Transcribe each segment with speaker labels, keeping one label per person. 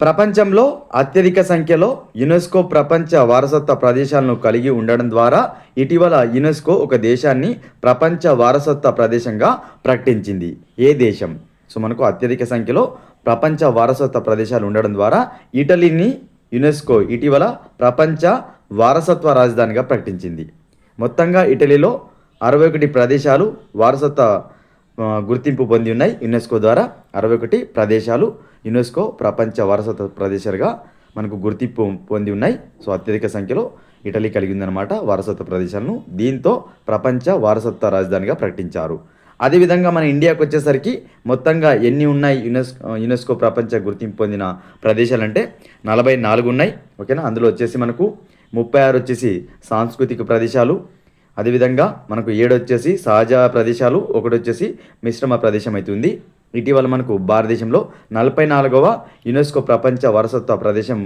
Speaker 1: ప్రపంచంలో అత్యధిక సంఖ్యలో యునెస్కో ప్రపంచ వారసత్వ ప్రదేశాలను కలిగి ఉండడం ద్వారా ఇటీవల యునెస్కో ఒక దేశాన్ని ప్రపంచ వారసత్వ ప్రదేశంగా ప్రకటించింది. ఏ దేశం? సో మనకు అత్యధిక సంఖ్యలో ప్రపంచ వారసత్వ ప్రదేశాలు ఉండడం ద్వారా ఇటలీని యునెస్కో ఇటీవల ప్రపంచ వారసత్వ రాజధానిగా ప్రకటించింది. మొత్తంగా ఇటలీలో 61 ప్రదేశాలు వారసత్వ గుర్తింపు పొంది ఉన్నాయి. యునెస్కో ద్వారా 61 ప్రదేశాలు యునెస్కో ప్రపంచ వారసత్వ ప్రదేశాలుగా మనకు గుర్తింపు పొంది ఉన్నాయి. సో అత్యధిక సంఖ్యలో ఇటలీ కలిగి ఉందన్నమాట వారసత్వ ప్రదేశాలను. దీంతో ప్రపంచ వారసత్వ రాజధానిగా ప్రకటించారు. అదేవిధంగా మన ఇండియాకు వచ్చేసరికి మొత్తంగా ఎన్ని ఉన్నాయి యునెస్కో ప్రపంచ గుర్తింపు పొందిన ప్రదేశాలు అంటే 44 ఉన్నాయి. ఓకేనా, అందులో వచ్చేసి మనకు 36 వచ్చేసి సాంస్కృతిక ప్రదేశాలు, అదేవిధంగా మనకు 7 వచ్చేసి సహజ ప్రదేశాలు, 1 వచ్చేసి మిశ్రమ ప్రదేశం అవుతుంది. ఇటీవల మనకు భారతదేశంలో 44వ యునెస్కో ప్రపంచ వారసత్వ ప్రదేశం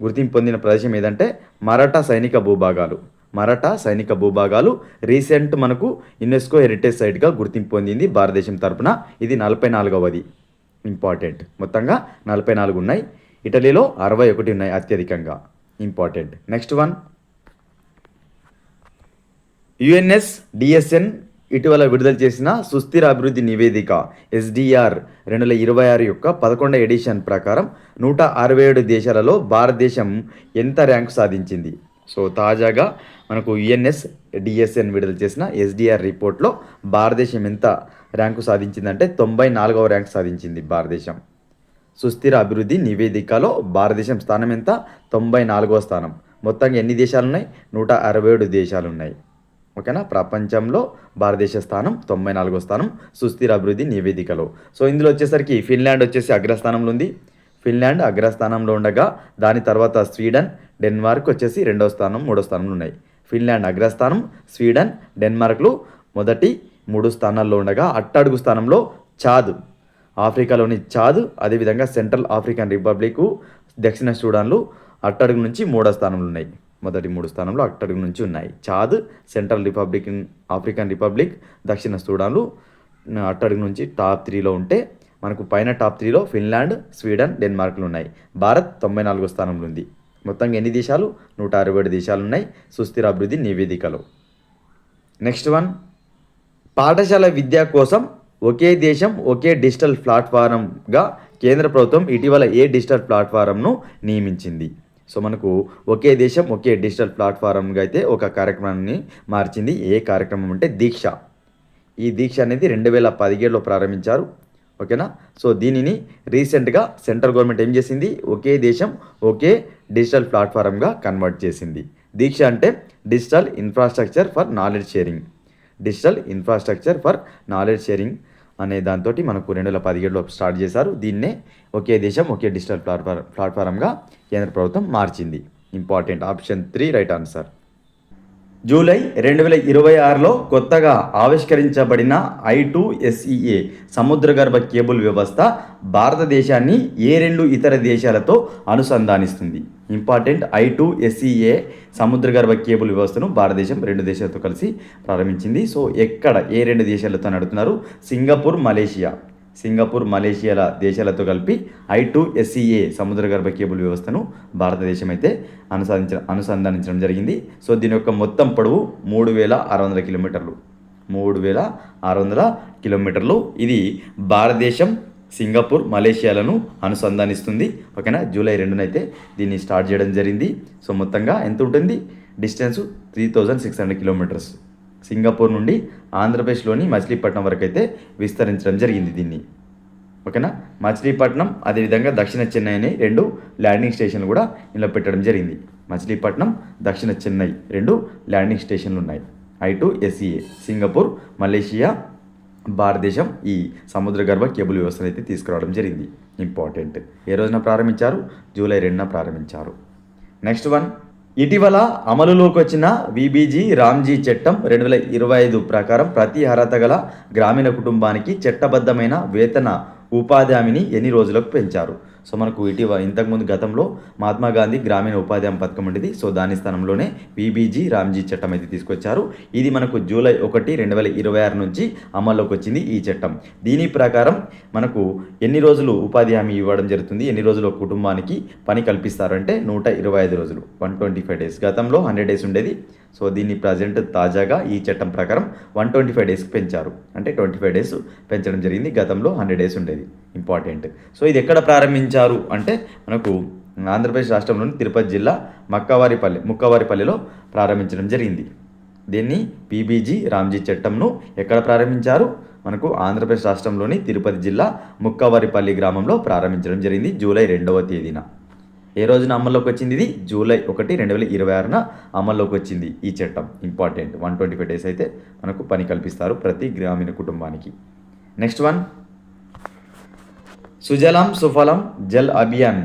Speaker 1: గుర్తింపు పొందిన ప్రదేశం ఏదంటే మరాఠా సైనిక భూభాగాలు. మరాఠా సైనిక భూభాగాలు రీసెంట్ మనకు యునెస్కో హెరిటేజ్ సైట్గా గుర్తింపు పొందింది భారతదేశం తరపున. ఇది 44వది. ఇంపార్టెంట్. మొత్తంగా 44 ఉన్నాయి. ఇటలీలో 61 ఉన్నాయి అత్యధికంగా. ఇంపార్టెంట్. నెక్స్ట్ వన్, UNSDSN ఇటీవల విడుదల చేసిన సుస్థిర అభివృద్ధి నివేదిక SDR 2026 యొక్క 11వ ఎడిషన్ ప్రకారం 167 దేశాలలో భారతదేశం ఎంత ర్యాంకు సాధించింది? సో తాజాగా మనకు UNSDSN విడుదల చేసిన SDR రిపోర్ట్లో భారతదేశం ఎంత ర్యాంకు సాధించిందంటే 94వ ర్యాంకు సాధించింది భారతదేశం. సుస్థిర అభివృద్ధి నివేదికలో భారతదేశం స్థానం ఎంత? 94వ స్థానం. మొత్తంగా ఎన్ని దేశాలు ఉన్నాయి? 167 దేశాలు ఉన్నాయి. ఓకేనా, ప్రపంచంలో భారతదేశ స్థానం 94వ స్థానం సుస్థిర అభివృద్ధి నివేదికలో. సో ఇందులో వచ్చేసరికి ఫిన్లాండ్ వచ్చేసి అగ్రస్థానంలో ఉంది. ఫిన్లాండ్ అగ్రస్థానంలో ఉండగా దాని తర్వాత స్వీడన్, డెన్మార్క్ వచ్చేసి 2వ స్థానం 3వ స్థానంలో ఉన్నాయి. ఫిన్లాండ్ అగ్రస్థానం, స్వీడన్, డెన్మార్క్లు మొదటి 3 స్థానాల్లో ఉండగా అట్టడుగు స్థానంలో చాద్, ఆఫ్రికాలోని చాద్, అదేవిధంగా సెంట్రల్ ఆఫ్రికన్ రిపబ్లిక్, దక్షిణ సూడాన్లు అట్టడుగు నుంచి 3వ స్థానంలో ఉన్నాయి. మొదటి 3 స్థానంలో అట్టడుగు నుంచి ఉన్నాయి. చాద్, సెంట్రల్ ఆఫ్రికన్ రిపబ్లిక్, దక్షిణ సూడాన్లు అట్టడుగు నుంచి టాప్ 3లో ఉంటే మనకు పైన టాప్ 3లో ఫిన్లాండ్, స్వీడన్, డెన్మార్క్లు ఉన్నాయి. భారత్ 94వ స్థానంలో ఉంది. మొత్తంగా ఎన్ని దేశాలు? 167 దేశాలు ఉన్నాయి సుస్థిర అభివృద్ధి నివేదికలో. నెక్స్ట్ వన్, పాఠశాల విద్య కోసం ఒకే దేశం ఒకే డిజిటల్ ప్లాట్ఫారంగా కేంద్ర ప్రభుత్వం ఇటీవల ఏ డిజిటల్ ప్లాట్ఫారంను నియమించింది? సో మనకు ఒకే దేశం ఒకే డిజిటల్ ప్లాట్ఫారంగా అయితే ఒక కార్యక్రమాన్ని మార్చింది. ఏ కార్యక్రమం అంటే దీక్ష. ఈ దీక్ష అనేది 2017లో ప్రారంభించారు. ఓకేనా, సో దీనిని రీసెంట్గా సెంట్రల్ గవర్నమెంట్ ఏం చేసింది? ఒకే దేశం ఒకే డిజిటల్ ప్లాట్ఫారంగా కన్వర్ట్ చేసింది. దీక్ష అంటే digital infrastructure for knowledge sharing. Digital infrastructure for knowledge sharing అనే దాంతో మనకు 2017లో స్టార్ట్ చేశారు. దీన్నే ఒకే దేశం ఒకే డిజిటల్ ప్లాట్ఫారంగా కేంద్ర ప్రభుత్వం మార్చింది. Important. Option 3 right answer. July 2026లో కొత్తగా ఆవిష్కరించబడిన I2SEA సముద్రగర్భ కేబుల్ వ్యవస్థ భారతదేశాన్ని ఏ 2 ఇతర దేశాలతో అనుసంధానిస్తుంది? ఇంపార్టెంట్. I2SEA సముద్రగర్భ కేబుల్ వ్యవస్థను భారతదేశం 2 దేశాలతో కలిసి ప్రారంభించింది. సో ఎక్కడ ఏ 2 దేశాలతో నడుపుతున్నారు? సింగపూర్, మలేషియాల దేశాలతో కలిపి I2SEA సముద్రగర్భ కేబుల్ వ్యవస్థను భారతదేశం అయితే అనుసంధానించడం జరిగింది. సో దీని యొక్క మొత్తం పొడవు 3600 కిలోమీటర్లు. 3600 కిలోమీటర్లు. ఇది భారతదేశం, సింగపూర్, మలేషియాలను అనుసంధానిస్తుంది. ఓకేనా, జూలై 2న అయితే దీన్ని స్టార్ట్ చేయడం జరిగింది. సో మొత్తంగా ఎంత ఉంటుంది? Distance 3600 kilometres. సింగపూర్ నుండి ఆంధ్రప్రదేశ్లోని మచిలీపట్నం వరకు అయితే విస్తరించడం జరిగింది దీన్ని. ఓకేనా, మచిలీపట్నం అదేవిధంగా దక్షిణ చెన్నై అనే 2 ల్యాండింగ్ స్టేషన్లు కూడా ఇలా పెట్టడం జరిగింది. మచిలీపట్నం, దక్షిణ చెన్నై 2 ల్యాండింగ్ స్టేషన్లు ఉన్నాయి. I2SEA సింగపూర్, మలేషియా, భారతదేశం ఈ సముద్ర గర్భ కేబుల్ వ్యవస్థను అయితే తీసుకురావడం జరిగింది. ఇంపార్టెంట్. ఏ రోజున ప్రారంభించారు? జూలై 2న ప్రారంభించారు. నెక్స్ట్ వన్, ఇటీవల అమలులోకి వచ్చిన VBG రామ్జీ చట్టం 2025 ప్రకారం ప్రతి అర్హత గల గ్రామీణ కుటుంబానికి చట్టబద్ధమైన వేతన ఉపాధి హామీని ఎన్ని రోజులకు పెంచారు? సో మనకు ఇంతకుముందు గతంలో మహాత్మా గాంధీ గ్రామీణ ఉపాధి హామీ పథకం ఉండేది. సో దాని స్థానంలోనే పీబీజీ రామ్జీ చట్టం అయితే తీసుకొచ్చారు. ఇది మనకు జూలై 1, 2026 నుంచి అమల్లోకి వచ్చింది ఈ చట్టం. దీని ప్రకారం మనకు ఎన్ని రోజులు ఉపాధి హామీ ఇవ్వడం జరుగుతుంది, ఎన్ని రోజులు ఒక కుటుంబానికి పని కల్పిస్తారంటే 125 రోజులు, 125 డేస్. గతంలో 100 డేస్ ఉండేది. సో దీన్ని ప్రజెంట్ తాజాగా ఈ చట్టం ప్రకారం 125 డేస్కి పెంచారు. అంటే 25 డేస్ పెంచడం జరిగింది. గతంలో 100 డేస్ ఉండేది. ఇంపార్టెంట్. సో ఇది ఎక్కడ ప్రారంభించారు అంటే మనకు ఆంధ్రప్రదేశ్ రాష్ట్రంలోని తిరుపతి జిల్లా ముక్కవారిపల్లిలో ప్రారంభించడం జరిగింది. దీన్ని పీబీజీ రామ్జీ చట్టంను ఎక్కడ ప్రారంభించారు? మనకు ఆంధ్రప్రదేశ్ రాష్ట్రంలోని తిరుపతి జిల్లా ముక్కవారిపల్లి గ్రామంలో ప్రారంభించడం జరిగింది జూలై 2వ తేదీన. ఏ రోజున అమల్లోకి వచ్చింది? ఇది జూలై 1, 2026 అమల్లోకి వచ్చింది ఈ చట్టం. ఇంపార్టెంట్. 125 డేస్ అయితే మనకు పని కల్పిస్తారు ప్రతి గ్రామీణ కుటుంబానికి. నెక్స్ట్ వన్, సుజలాం సుఫలం జల్ అభియాన్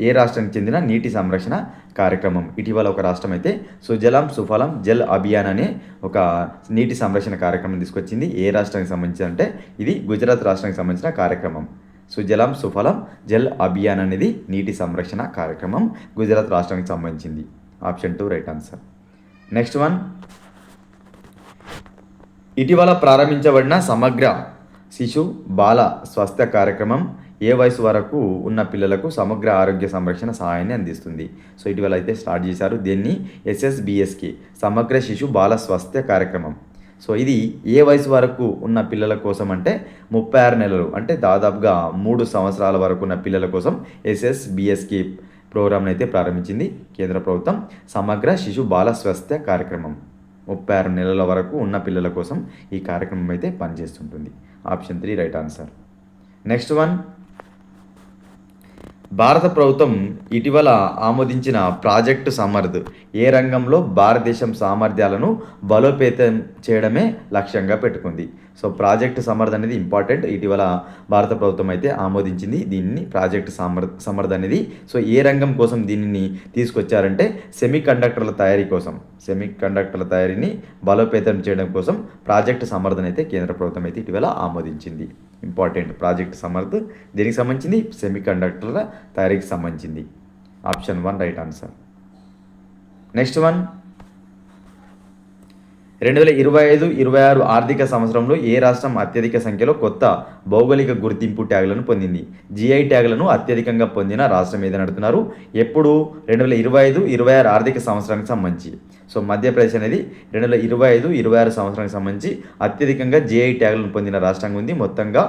Speaker 1: ఏ రాష్ట్రానికి చెందిన నీటి సంరక్షణ కార్యక్రమం? ఇటీవల ఒక రాష్ట్రం అయితే సుజలాం సుఫలం జల్ అభియాన్ అనే ఒక నీటి సంరక్షణ కార్యక్రమం తీసుకొచ్చింది. ఏ రాష్ట్రానికి సంబంధించి అంటే ఇది గుజరాత్ రాష్ట్రానికి సంబంధించిన కార్యక్రమం. సుజలాం సుఫలం జల్ అభియాన్ అనేది నీటి సంరక్షణ కార్యక్రమం, గుజరాత్ రాష్ట్రానికి సంబంధించింది. Option 2 right answer. Next one, ఇటీవల ప్రారంభించబడిన సమగ్ర శిశు బాల స్వాస్థ్య కార్యక్రమం ఏ వయసు వరకు ఉన్న పిల్లలకు సమగ్ర ఆరోగ్య సంరక్షణ సహాయాన్ని అందిస్తుంది? సో ఇటీవల అయితే స్టార్ట్ చేశారు దీన్ని. SSBSK సమగ్ర శిశు బాల స్వాస్థ్య కార్యక్రమం. సో ఇది ఏ వయసు వరకు ఉన్న పిల్లల కోసం అంటే 36 నెలలు, అంటే దాదాపుగా 3 సంవత్సరాల వరకు ఉన్న పిల్లల కోసం SSBSK ప్రోగ్రామ్ని అయితే ప్రారంభించింది కేంద్ర ప్రభుత్వం. సమగ్ర శిశు బాల స్వాస్థ్య కార్యక్రమం 36 నెలల వరకు ఉన్న పిల్లల కోసం ఈ కార్యక్రమం అయితే పనిచేస్తుంటుంది. Option 3 right answer. Next one, భారత ప్రభుత్వం ఇటీవల ఆమోదించిన ప్రాజెక్టు సమర్థ్ ఏ రంగంలో భారతదేశం సామర్థ్యాలను బలోపేతం చేయడమే లక్ష్యంగా పెట్టుకుంది? సో ప్రాజెక్టు సమర్థ్ అనేది ఇంపార్టెంట్. ఇటీవల భారత ప్రభుత్వం అయితే ఆమోదించింది దీన్ని, ప్రాజెక్టు సమర్థ్ అనేది. సో ఏ రంగం కోసం దీనిని తీసుకొచ్చారంటే సెమీకండక్టర్ల తయారీ కోసం, సెమీకండక్టర్ల తయారీని బలోపేతం చేయడం కోసం ప్రాజెక్టు సమర్థ్ అయితే కేంద్ర ప్రభుత్వం అయితే ఇటీవల ఆమోదించింది. ఇంపార్టెంట్. ప్రాజెక్ట్ సమర్థ్ దేనికి సంబంధించింది? సెమీకండక్టర్ల తయారీకి సంబంధించింది. Option 1 right answer. Next one, 2025-26 ఆర్థిక సంవత్సరంలో ఏ రాష్ట్రం అత్యధిక సంఖ్యలో కొత్త భౌగోళిక గుర్తింపు ట్యాగులను పొందింది? GI ట్యాగులను అత్యధికంగా పొందిన రాష్ట్రం ఏదని అడుగుతున్నారు. ఎప్పుడు? 2025-26 ఆర్థిక సంవత్సరానికి సంబంధించి. సో మధ్యప్రదేశ్ అనేది 2025-26 సంవత్సరానికి సంబంధించి అత్యధికంగా GI ట్యాగులను పొందిన రాష్ట్రంగా ఉంది. మొత్తంగా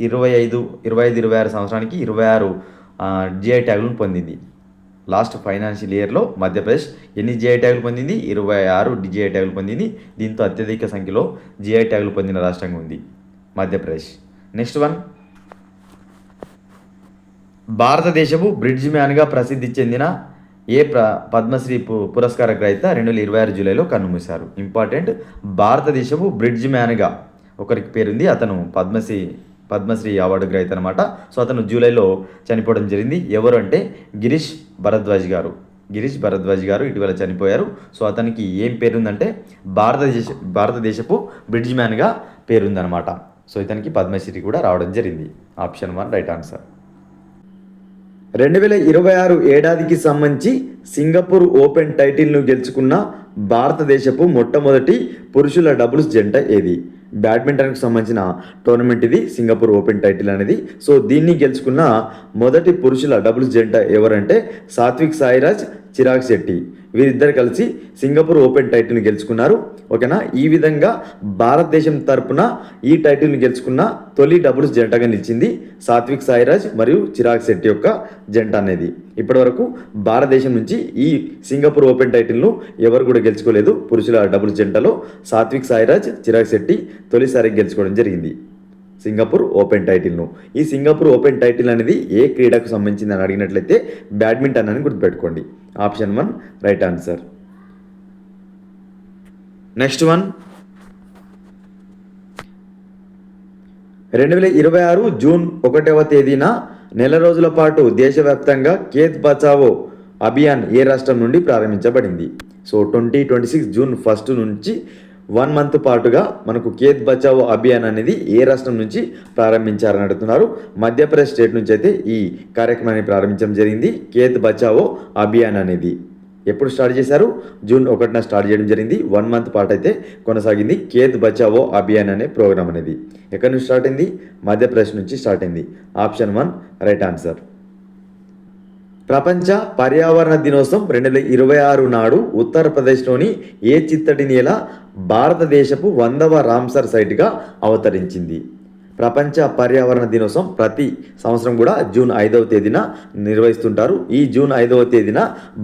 Speaker 1: 25-26 సంవత్సరానికి 26 GI ట్యాగులను పొందింది. లాస్ట్ ఫైనాన్షియల్ ఇయర్లో మధ్యప్రదేశ్ ఎన్ని GI ట్యాగులు పొందింది? 26 GI ట్యాగులు పొందింది. దీంతో అత్యధిక సంఖ్యలో GI ట్యాగులు పొందిన రాష్ట్రంగా ఉంది మధ్యప్రదేశ్. నెక్స్ట్ వన్, భారతదేశపు బ్రిడ్జ్ మ్యాన్గా ప్రసిద్ధి చెందిన ఏ పద్మశ్రీ పురస్కార గ్రహీత 2026 జూలైలో కన్నుమూశారు? ఇంపార్టెంట్. భారతదేశపు బ్రిడ్జ్ మ్యాన్గా ఒకరికి పేరుంది, అతను పద్మశ్రీ అవార్డు గ్రహీత అనమాట. సో అతను జూలైలో చనిపోవడం జరిగింది. ఎవరు అంటే గిరీష్ భరద్వాజ్ గారు ఇటీవల చనిపోయారు. సో అతనికి ఏం పేరుందంటే భారతదేశపు బ్రిడ్జ్ మ్యాన్గా పేరుందనమాట. సో ఇతనికి పద్మశ్రీ కూడా రావడం జరిగింది. Option 1 right answer. 2026 ఏడాదికి సంబంధించి సింగపూర్ ఓపెన్ టైటిల్ను గెలుచుకున్న భారతదేశపు మొట్టమొదటి పురుషుల డబుల్స్ జంట ఏది? బ్యాడ్మింటన్కి సంబంధించిన టోర్నమెంట్ ఇది, సింగపూర్ ఓపెన్ టైటిల్ అనేది. సో దీన్ని గెలుచుకున్న మొదటి పురుషుల డబుల్స్ జంట ఎవరంటే సాత్విక్ సాయిరాజ్, చిరాగ్ శెట్టి. వీరిద్దరు కలిసి సింగపూర్ ఓపెన్ టైటిల్ని గెలుచుకున్నారు. ఓకేనా? ఈ విధంగా భారతదేశం తరపున ఈ టైటిల్ని గెలుచుకున్న తొలి డబుల్స్ జంటగా నిలిచింది సాత్విక్ సాయిరాజ్ మరియు చిరాగ్ శెట్టి యొక్క జంట అనేది. ఇప్పటివరకు భారతదేశం నుంచి ఈ సింగపూర్ ఓపెన్ టైటిల్ను ఎవరు కూడా గెలుచుకోలేదు. పురుషుల డబుల్స్ జంటలో సాత్విక్ సాయిరాజ్, చిరాగ్ శెట్టి తొలిసారి గెలుచుకోవడం జరిగింది సింగపూర్ ఓపెన్ టైటిల్ను. ఈ సింగపూర్ ఓపెన్ టైటిల్ అనేది ఏ క్రీడకు సంబంధించింది అని అడిగినట్లయితే బ్యాడ్మింటన్ అని గుర్తుపెట్టుకోండి. Option 1 right answer. Next one, 2026 June 1వ తేదీన నెల రోజుల పాటు దేశవ్యాప్తంగా ఖేత్ బచావో అభియాన్ ఏ రాష్ట్రం నుండి ప్రారంభించబడింది? సో 2026 జూన్ 1 నుంచి 1 మంత్ పాటుగా మనకు ఖేత్ బచావో అభియాన్ అనేది ఏ రాష్ట్రం నుంచి ప్రారంభించారని అడుగుతున్నారు. మధ్యప్రదేశ్ స్టేట్ నుంచి అయితే ఈ కార్యక్రమాన్ని ప్రారంభించడం జరిగింది. ఖేత్ బచావో అభియాన్ అనేది ఎప్పుడు స్టార్ట్ చేశారు? జూన్ 1న స్టార్ట్ చేయడం జరిగింది. 1 మంత్ పాటు అయితే కొనసాగింది ఖేత్ బచావో అభియాన్ అనే ప్రోగ్రామ్ అనేది. ఎక్కడి నుంచి స్టార్ట్ అయింది? మధ్యప్రదేశ్ నుంచి స్టార్ట్ అయింది. Option 1 right answer. ప్రపంచ పర్యావరణ దినోత్సవం 2026 నాడు ఉత్తరప్రదేశ్లోని ఏ చిత్తడి నేల భారతదేశపు 100వ రామ్సర్ సైట్గా అవతరించింది? ప్రపంచ పర్యావరణ దినోత్సవం ప్రతి సంవత్సరం కూడా జూన్ 5వ తేదీన నిర్వహిస్తుంటారు. ఈ జూన్ 5వ తేదీన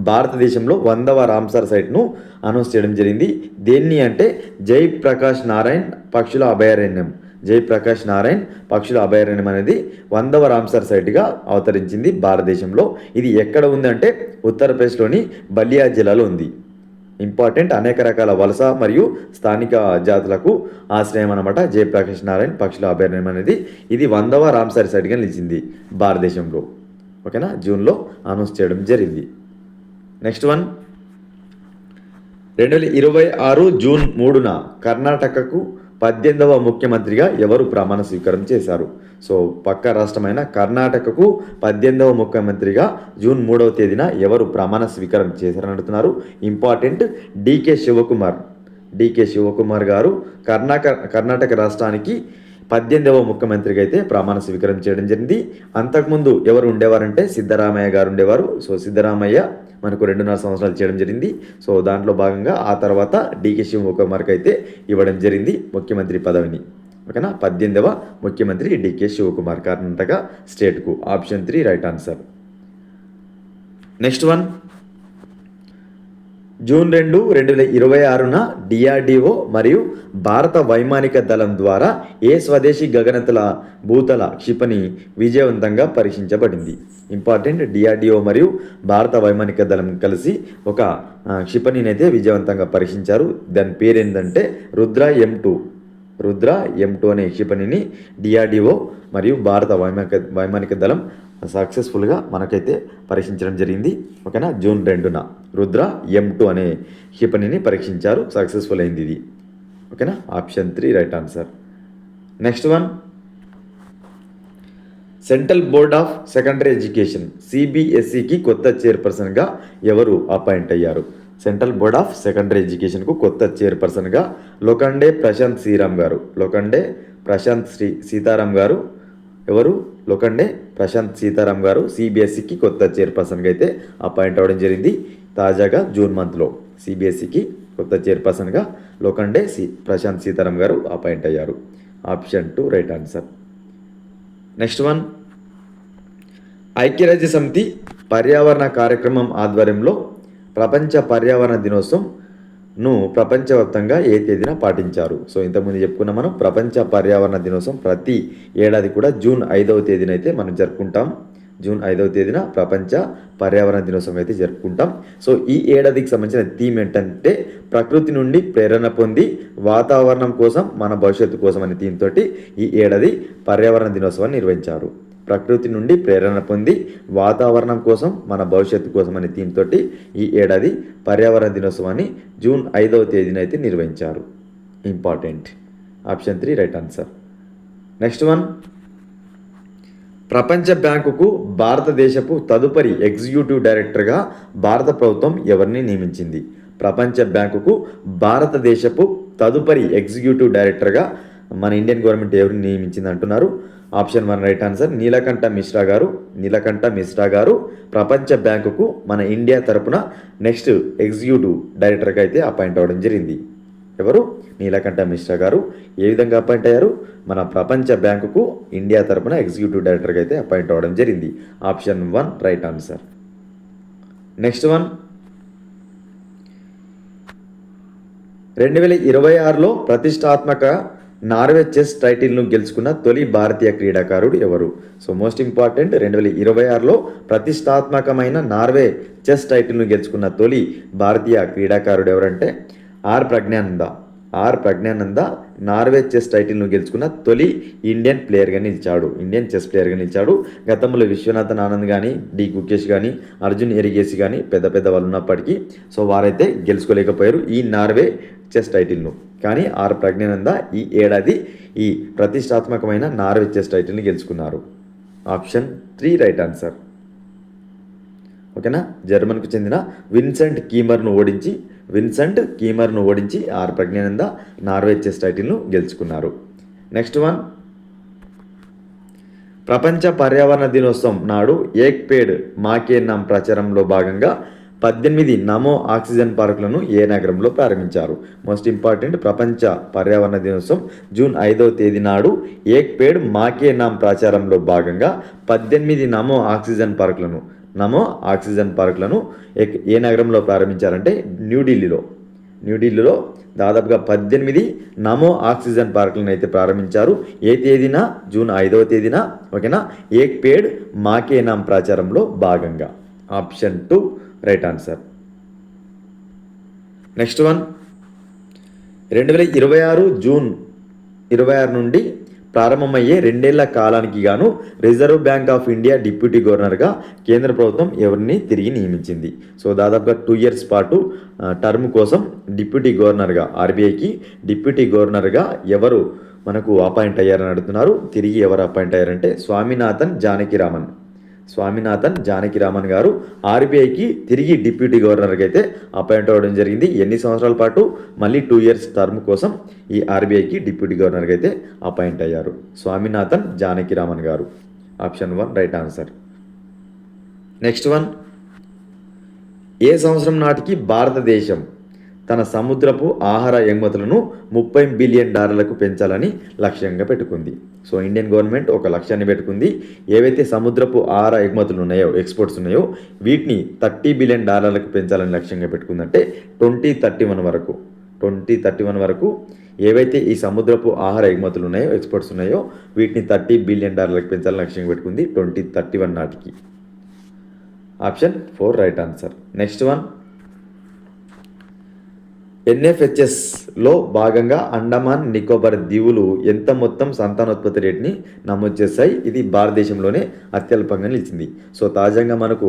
Speaker 1: భారతదేశంలో 100వ రామ్సర్ సైట్ను అనౌన్స్ చేయడం జరిగింది. దేన్ని అంటే జయప్రకాష్ నారాయణ్ పక్షుల అభయారణ్యం. జయప్రకాష్ నారాయణ్ పక్షుల అభయారణ్యం అనేది 100వ రామ్సర్ సైట్గా అవతరించింది భారతదేశంలో. ఇది ఎక్కడ ఉందంటే ఉత్తరప్రదేశ్లోని బలియా జిల్లాలో ఉంది. ఇంపార్టెంట్, అనేక రకాల వలస మరియు స్థానిక జాతులకు ఆశ్రయం అనమాట జయప్రకాష్ నారాయణ్ పక్షుల అభయారణ్యం అనేది. ఇది 100వ రామ్సర్ సైట్గా నిలిచింది భారతదేశంలో. ఓకేనా, జూన్లో అనౌన్స్ చేయడం జరిగింది. నెక్స్ట్ వన్, 2026 జూన్ 3న కర్ణాటకకు 18వ ముఖ్యమంత్రిగా ఎవరు ప్రమాణ స్వీకారం చేశారు? సో పక్క రాష్ట్రమైన కర్ణాటకకు 18వ ముఖ్యమంత్రిగా జూన్ 3వ తేదీన ఎవరు ప్రమాణ స్వీకారం చేశారని అడుగుతున్నారు. ఇంపార్టెంట్, డికే శివకుమార్. డికే శివకుమార్ గారు కర్ణాటక రాష్ట్రానికి 18వ ముఖ్యమంత్రిగా అయితే ప్రమాణ స్వీకారం చేయడం జరిగింది. అంతకుముందు ఎవరు ఉండేవారంటే సిద్ధరామయ్య గారు ఉండేవారు. సో సిద్ధరామయ్య మనకు 2.5 సంవత్సరాలు చేయడం జరిగింది. సో దాంట్లో భాగంగా ఆ తర్వాత డికే శివకుమార్కి అయితే ఇవ్వడం జరిగింది ముఖ్యమంత్రి పదవిని. ఓకేనా, 18వ ముఖ్యమంత్రి డికే శివకుమార్ కర్ణాటక స్టేట్కు. Option 3 right answer. Next one, June 2, 2026న డిఆర్డిఓ మరియు భారత వైమానిక దళం ద్వారా ఏ స్వదేశీ గగనతల భూతల క్షిపణి విజయవంతంగా పరీక్షించబడింది? ఇంపార్టెంట్, డిఆర్డిఓ మరియు భారత వైమానిక దళం కలిసి ఒక క్షిపణిని అయితే విజయవంతంగా పరీక్షించారు. దాని పేరు ఏంటంటే రుద్ర M2 అనే క్షిపణిని డిఆర్డిఓ మరియు భారత వైమానిక దళం సక్సెస్ఫుల్గా మనకైతే పరీక్షించడం జరిగింది. ఓకేనా, జూన్ 2న రుద్ర M2 అనే క్షిపణిని పరీక్షించారు. సక్సెస్ఫుల్ అయింది ఇది. ఓకేనా, option 3 right answer. Next one, Central Board of Secondary Education CBSEకి కొత్త చైర్పర్సన్గా ఎవరు అపాయింట్ అయ్యారు? సెంట్రల్ బోర్డ్ ఆఫ్ సెకండరీ ఎడ్యుకేషన్కు కొత్త చైర్పర్సన్గా లోకండే ప్రశాంత్ సీతారాం గారు. ఎవరు? లోకండే ప్రశాంత్ సీతారాం గారు CBSEకి కొత్త చైర్పర్సన్గా అయితే అపాయింట్ అవ్వడం జరిగింది. తాజాగా జూన్ మంత్లో CBSEకి కొత్త చైర్పర్సన్గా లోకండే ప్రశాంత్ సీతారాం గారు అపాయింట్ అయ్యారు. Option 2 right answer. Next one, ఐక్యరాజ్య సమితి పర్యావరణ కార్యక్రమం ఆధ్వర్యంలో ప్రపంచ పర్యావరణ దినోత్సవంను ప్రపంచవ్యాప్తంగా ఏ తేదీన పాటించారు? సో ఇంతకుముందు చెప్పుకున్నాం మనం, ప్రపంచ పర్యావరణ దినోత్సవం ప్రతి ఏడాది కూడా జూన్ 5వ తేదీన అయితే మనం జరుపుకుంటాం. జూన్ 5వ తేదీన ప్రపంచ పర్యావరణ దినోత్సవం అయితే జరుపుకుంటాం. సో ఈ ఏడాదికి సంబంధించిన థీమ్ ఏంటంటే ప్రకృతి నుండి ప్రేరణ పొంది వాతావరణం కోసం మన భవిష్యత్తు కోసం అనే థీమ్ తోటి ఈ ఏడాది పర్యావరణ దినోత్సవాన్ని నిర్వహించారు. ప్రకృతి నుండి ప్రేరణ పొంది వాతావరణం కోసం మన భవిష్యత్తు కోసం అనే థీమ్ తోటి ఈ ఏడాది పర్యావరణ దినోత్సవాన్ని జూన్ 5వ తేదీన అయితే నిర్వహించారు. Important, option 3 right answer. Next one, ప్రపంచ బ్యాంకుకు భారతదేశపు తదుపరి ఎగ్జిక్యూటివ్ డైరెక్టర్గా భారత ప్రభుత్వం ఎవరిని నియమించింది? ప్రపంచ బ్యాంకుకు భారతదేశపు తదుపరి ఎగ్జిక్యూటివ్ డైరెక్టర్గా మన ఇండియన్ గవర్నమెంట్ ఎవరిని నియమించింది అంటున్నారు. Option 1 right answer. Neelakantha Mishra గారు ప్రపంచ బ్యాంకుకు మన ఇండియా తరపున నెక్స్ట్ ఎగ్జిక్యూటివ్ డైరెక్టర్గా అయితే అపాయింట్ అవ్వడం జరిగింది. ఎవరు? నీలకంఠ మిశ్రా గారు. ఏ విధంగా అపాయింట్ అయ్యారు? మన ప్రపంచ బ్యాంకుకు ఇండియా తరపున ఎగ్జిక్యూటివ్ డైరెక్టర్గా అయితే అపాయింట్ అవ్వడం జరిగింది. Option 1 right answer. Next one, 2026లో ప్రతిష్టాత్మక నార్వే చెస్ టైటిల్ను గెలుచుకున్న తొలి భారతీయ క్రీడాకారుడు ఎవరు? సో మోస్ట్ ఇంపార్టెంట్, 2026లో ప్రతిష్టాత్మకమైన నార్వే చెస్ టైటిల్ను గెలుచుకున్న తొలి భారతీయ క్రీడాకారుడు ఎవరంటే R R Praggnanandhaa Norway chess టైటిల్ను గెలుచుకున్న తొలి ఇండియన్ చెస్ ప్లేయర్గా నిలిచాడు. గతంలో విశ్వనాథన్ ఆనంద్ కానీ, డి గుకేష్ కానీ, అర్జున్ ఎరిగేసి కానీ పెద్ద వాళ్ళు ఉన్నప్పటికీ సో వారైతే గెలుచుకోలేకపోయారు ఈ నార్వే చెస్ టైటిల్ను. కానీ ఆర్ ప్రజ్ఞానంద ఈ ఏడాది ఈ ప్రతిష్టాత్మకమైన నార్వే చెస్ టైటిల్ని గెలుచుకున్నారు. Option 3 right answer. ఓకేనా. జర్మన్కు చెందిన విన్సెంట్ కీమర్ను ఓడించి ఆర్ ప్రజ్ఞానంద నార్వే చెస్ టైటిల్ను గెలుచుకున్నారు. నెక్స్ట్ వన్, ప్రపంచ పర్యావరణ దినోత్సవం నాడు ఏక్ పేడ్ మాకే నామ్ ప్రచారంలో భాగంగా 18 నమో ఆక్సిజన్ పార్కులను ఏ నగరంలో ప్రారంభించారు? మోస్ట్ ఇంపార్టెంట్, ప్రపంచ పర్యావరణ దినోత్సవం జూన్ 5వ తేదీ నాడు ఏక్ పేడ్ మాకే నామ్ ప్రచారంలో భాగంగా 18 నమో ఆక్సిజన్ పార్కులను ఏ నగరంలో ప్రారంభించారంటే న్యూఢిల్లీలో దాదాపుగా 18 నమో ఆక్సిజన్ పార్కులను అయితే ప్రారంభించారు. ఏ తేదీన? జూన్ 5వ తేదీన. ఓకేనా. ఏక్ పేడ్ మాకే నామ్ ప్రచారంలో భాగంగా. Option 2 right answer. Next one, 2026 June 26 నుండి ప్రారంభమయ్యే 2 ఏళ్ల కాలానికి గాను reserve bank of India deputy గవర్నర్గా కేంద్ర ప్రభుత్వం ఎవరిని తిరిగి నియమించింది? సో దాదాపుగా 2 ఇయర్స్ పాటు టర్మ్ కోసం డిప్యూటీ గవర్నర్గా, ఆర్బీఐకి డిప్యూటీ గవర్నర్గా ఎవరు మనకు అపాయింట్ అయ్యారని అడుగుతున్నారు. తిరిగి ఎవరు అపాయింట్ అయ్యారంటే స్వామినాథన్ జానకిరామన్ గారు ఆర్బీఐకి తిరిగి డిప్యూటీ గవర్నర్గా అయితే అపాయింట్ అవ్వడం జరిగింది. ఎన్ని సంవత్సరాల పాటు? మళ్ళీ 2 ఇయర్స్ టర్మ్ కోసం ఈ ఆర్బీఐకి డిప్యూటీ గవర్నర్గా అయితే అపాయింట్ అయ్యారు Swaminathan Janakiraman garu. Option 1 right answer. Next one, ఏ సంవత్సరం నాటికి భారతదేశం తన సముద్రపు ఆహార ఎగుమతులను $30 బిలియన్ పెంచాలని లక్ష్యంగా పెట్టుకుంది? సో ఇండియన్ గవర్నమెంట్ ఒక లక్ష్యాన్ని పెట్టుకుంది. ఏవైతే సముద్రపు ఆహార ఎగుమతులు ఉన్నాయో, ఎక్స్పోర్ట్స్ ఉన్నాయో, వీటిని $30 బిలియన్ పెంచాలని లక్ష్యంగా పెట్టుకుందంటే 2031 వరకు ఏవైతే ఈ సముద్రపు ఆహార ఎగుమతులు ఉన్నాయో, ఎక్స్పోర్ట్స్ ఉన్నాయో, వీటిని $30 బిలియన్ పెంచాలని లక్ష్యంగా పెట్టుకుంది 2031 నాటికి. Option 4 right answer. Next one, ఎన్ఎఫ్హెచ్ఎస్లో భాగంగా అండమాన్ నికోబార్ దీవులు ఎంత మొత్తం సంతానోత్పత్తి రేటుని నమోదు చేశాయి? ఇది భారతదేశంలోనే అత్యల్పంగా నిలిచింది. సో తాజాగా మనకు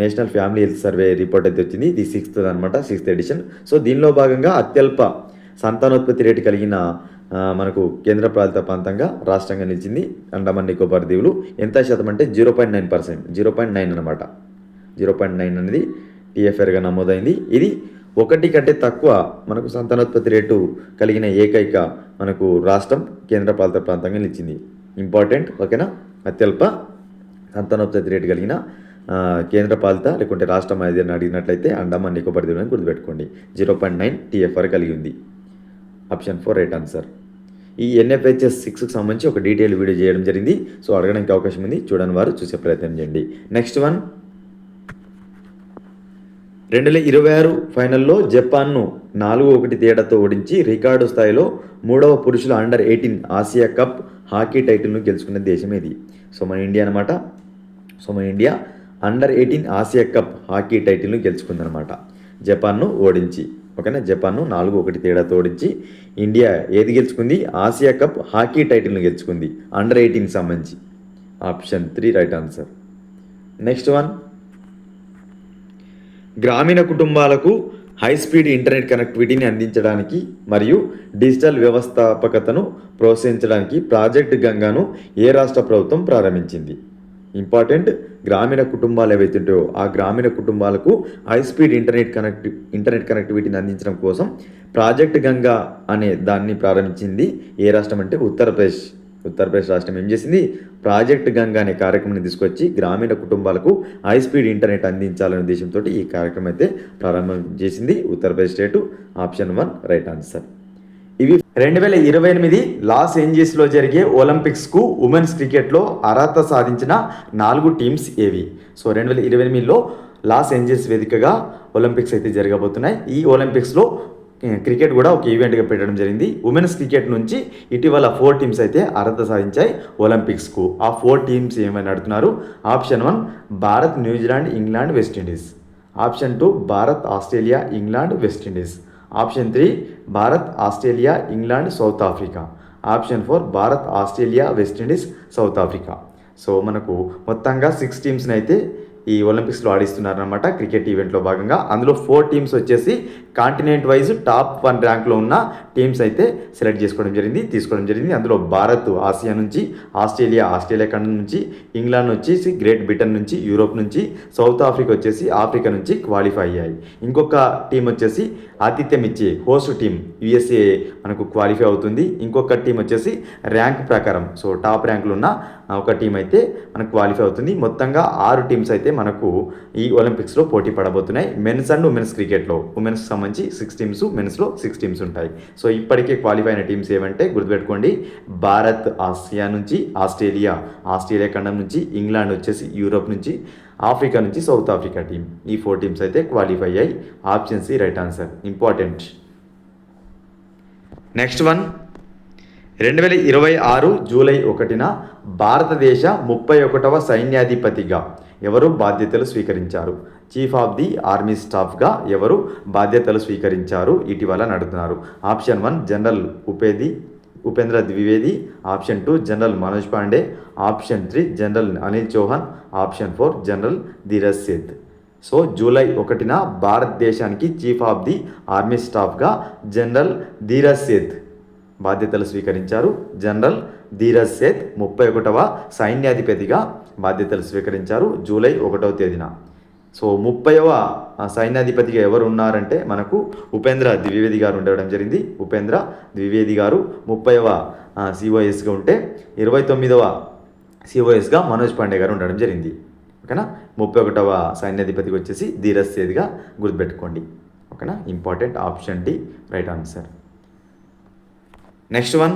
Speaker 1: national family health survey report అయితే వచ్చింది. ఇది 6th ఎడిషన్. సో దీనిలో భాగంగా అత్యల్ప సంతానోత్పత్తి రేటు కలిగిన మనకు కేంద్రపాలిత ప్రాంతంగా రాష్ట్రంగా నిలిచింది అండమాన్ నికోబార్ దీవులు. ఎంత శాతం అంటే 0.9%, 0.9 అనమాట. 0.9 అనేది టీఎఫ్ఆర్గా నమోదైంది. ఇది 1 కంటే తక్కువ మనకు సంతానోత్పత్తి రేటు కలిగిన ఏకైక మనకు రాష్ట్రం కేంద్రపాలిత ప్రాంతంగా నిలిచింది. ఇంపార్టెంట్. ఓకేనా. అత్యల్ప సంతానోత్పత్తి రేటు కలిగిన కేంద్రపాలిత లేకుంటే రాష్ట్రం ఏదైనా అడిగినట్లయితే అండమాన్ నికోబార్ దీవులను గుర్తుపెట్టుకోండి. 0.9 టీఎఫ్ఆర్ కలిగి ఉంది. Option 4 right answer. ఈ ఎన్ఎఫ్హెచ్ఎస్ 6కి సంబంధించి ఒక డీటెయిల్ వీడియో చేయడం జరిగింది. సో అడగడానికి అవకాశం ఉంది, చూడని వారు చూసే ప్రయత్నం చేయండి. నెక్స్ట్ వన్, 2026 ఫైనల్లో జపాన్ను 4-1 తేడాతో ఓడించి రికార్డు స్థాయిలో 3వ పురుషుల అండర్-18 ఆసియా కప్ హాకీ టైటిల్ను గెలుచుకున్న దేశం ఏది? సో మన ఇండియా అనమాట. సో మన ఇండియా అండర్-18 ఆసియా కప్ హాకీ టైటిల్ను గెలుచుకుందనమాట జపాన్ను ఓడించి. ఓకేనా. జపాన్ను 4-1 తేడాతో ఓడించి ఇండియా ఏది గెలుచుకుంది? ఆసియా కప్ హాకీ టైటిల్ను గెలుచుకుంది అండర్-18 సంబంధించి. Option 3 right answer. Next one, గ్రామీణ కుటుంబాలకు హై స్పీడ్ ఇంటర్నెట్ కనెక్టివిటీని అందించడానికి మరియు డిజిటల్ వ్యవస్థాపకతను ప్రోత్సహించడానికి ప్రాజెక్ట్ గంగాను ఏ రాష్ట్ర ప్రభుత్వం ప్రారంభించింది? ఇంపార్టెంట్. గ్రామీణ కుటుంబాలు ఏవైతే ఉంటాయో ఆ గ్రామీణ కుటుంబాలకు హై స్పీడ్ ఇంటర్నెట్ కనెక్టివిటీని అందించడం కోసం ప్రాజెక్ట్ గంగా అనే దాన్ని ప్రారంభించింది ఏ రాష్ట్రం అంటే ఉత్తరప్రదేశ్ రాష్ట్రం ఏం చేసింది? ప్రాజెక్ట్ గంగా అనే కార్యక్రమాన్ని తీసుకొచ్చి గ్రామీణ కుటుంబాలకు హై స్పీడ్ ఇంటర్నెట్ అందించాలనే ఉద్దేశంతో ఈ కార్యక్రమం అయితే ప్రారంభం చేసింది Uttar Pradesh state. Option 1 right answer. ఇవి 2028 లాస్ ఏంజల్స్లో జరిగే ఒలింపిక్స్కు ఉమెన్స్ క్రికెట్లో అర్హత సాధించిన 4 టీమ్స్ ఏవి? సో 2028లో లాస్ ఏంజల్స్ వేదికగా ఒలింపిక్స్ అయితే జరగబోతున్నాయి. ఈ ఒలింపిక్స్లో క్రికెట్ కూడా ఒక ఈవెంట్గా పెట్టడం జరిగింది. ఉమెన్స్ క్రికెట్ నుంచి ఇటీవల 4 టీమ్స్ అయితే అర్హత సాధించాయి ఒలింపిక్స్కు. ఆ 4 టీమ్స్ ఏమని అడుగుతున్నారు? Option 1 Bharat, New Zealand, England, West Indies. Option 2 Bharat, Australia, England, West Indies. Option 3 Bharat, Australia, England, south Africa. Option 4 Bharat, Australia, West Indies, south Africa. So మనకు మొత్తంగా 6 టీమ్స్ని అయితే ఈ ఒలింపిక్స్లో ఆడిస్తున్నారనమాట క్రికెట్ ఈవెంట్లో భాగంగా. అందులో 4 టీమ్స్ వచ్చేసి కాంటినెంట్ వైజ్ టాప్ 1 ర్యాంక్లో ఉన్న టీమ్స్ అయితే సెలెక్ట్ తీసుకోవడం జరిగింది. అందులో భారత్ ఆసియా నుంచి, ఆస్ట్రేలియా ఖండం నుంచి, ఇంగ్లాండ్ వచ్చేసి గ్రేట్ బ్రిటన్ నుంచి, యూరోప్ నుంచి, సౌత్ ఆఫ్రికా వచ్చేసి ఆఫ్రికా నుంచి క్వాలిఫై అయ్యాయి. ఇంకొక టీం వచ్చేసి ఆతిథ్యం ఇచ్చే హోస్ట్ టీం యుఎస్ఏ మనకు క్వాలిఫై అవుతుంది. ఇంకొక టీం వచ్చేసి ర్యాంక్ ప్రకారం సో టాప్ ర్యాంకులు ఉన్న ఒక టీం అయితే మనకు క్వాలిఫై అవుతుంది. మొత్తంగా 6 టీమ్స్ అయితే మనకు ఈ ఒలింపిక్స్లో పోటీ పడబోతున్నాయి. మెన్స్ అండ్ ఉమెన్స్ క్రికెట్లో ఉమెన్స్కి సంబంధించి 6 టీమ్స్, మెన్స్లో 6 టీమ్స్ ఉంటాయి. సో ఇప్పటికే క్వాలిఫై అయిన టీమ్స్ ఏమంటే గుర్తుపెట్టుకోండి, భారత్ ఆసియా నుంచి, ఆస్ట్రేలియా ఖండం నుంచి, ఇంగ్లాండ్ వచ్చేసి యూరోప్ నుంచి, ఆఫ్రికా నుంచి సౌత్ ఆఫ్రికా టీం. ఈ 4 టీమ్స్ అయితే క్వాలిఫై అయ్యాయి. Option C right answer, important. Next one, 2026 July 1న భారతదేశ 31వ సైన్యాధిపతిగా ఎవరు బాధ్యతలు స్వీకరించారు? చీఫ్ ఆఫ్ ది ఆర్మీ స్టాఫ్గా ఎవరు బాధ్యతలు స్వీకరించారు ఇటీవల నడుతున్నారు? Option 1 general Upendra Dwivedi, option 2 general Manoj Pande, option 3 general Anil Chauhan, option 4 general Dheeraj Seth. So July 1న భారతదేశానికి చీఫ్ ఆఫ్ ది ఆర్మీ స్టాఫ్గా జనరల్ ధీరజ్ సేథ్ బాధ్యతలు స్వీకరించారు. జనరల్ ధీరజ్ సేథ్ 31వ సైన్యాధిపతిగా బాధ్యతలు స్వీకరించారు జూలై 1వ తేదీన. సో 30వ సైన్యాధిపతిగా ఎవరు ఉన్నారంటే మనకు ఉపేంద్ర ద్వివేది గారు ఉండడం జరిగింది. ఉపేంద్ర ద్వివేది గారు 30వ సిఓఎస్గా ఉంటే 29వ సిఓఎస్గా మనోజ్ పాండే గారు ఉండడం జరిగింది. ఓకేనా, 31వ సైన్యాధిపతికి వచ్చేసి ధీరజ్ సేథ్గా గుర్తుపెట్టుకోండి. ఓకేనా, important. Option D right answer. Next one,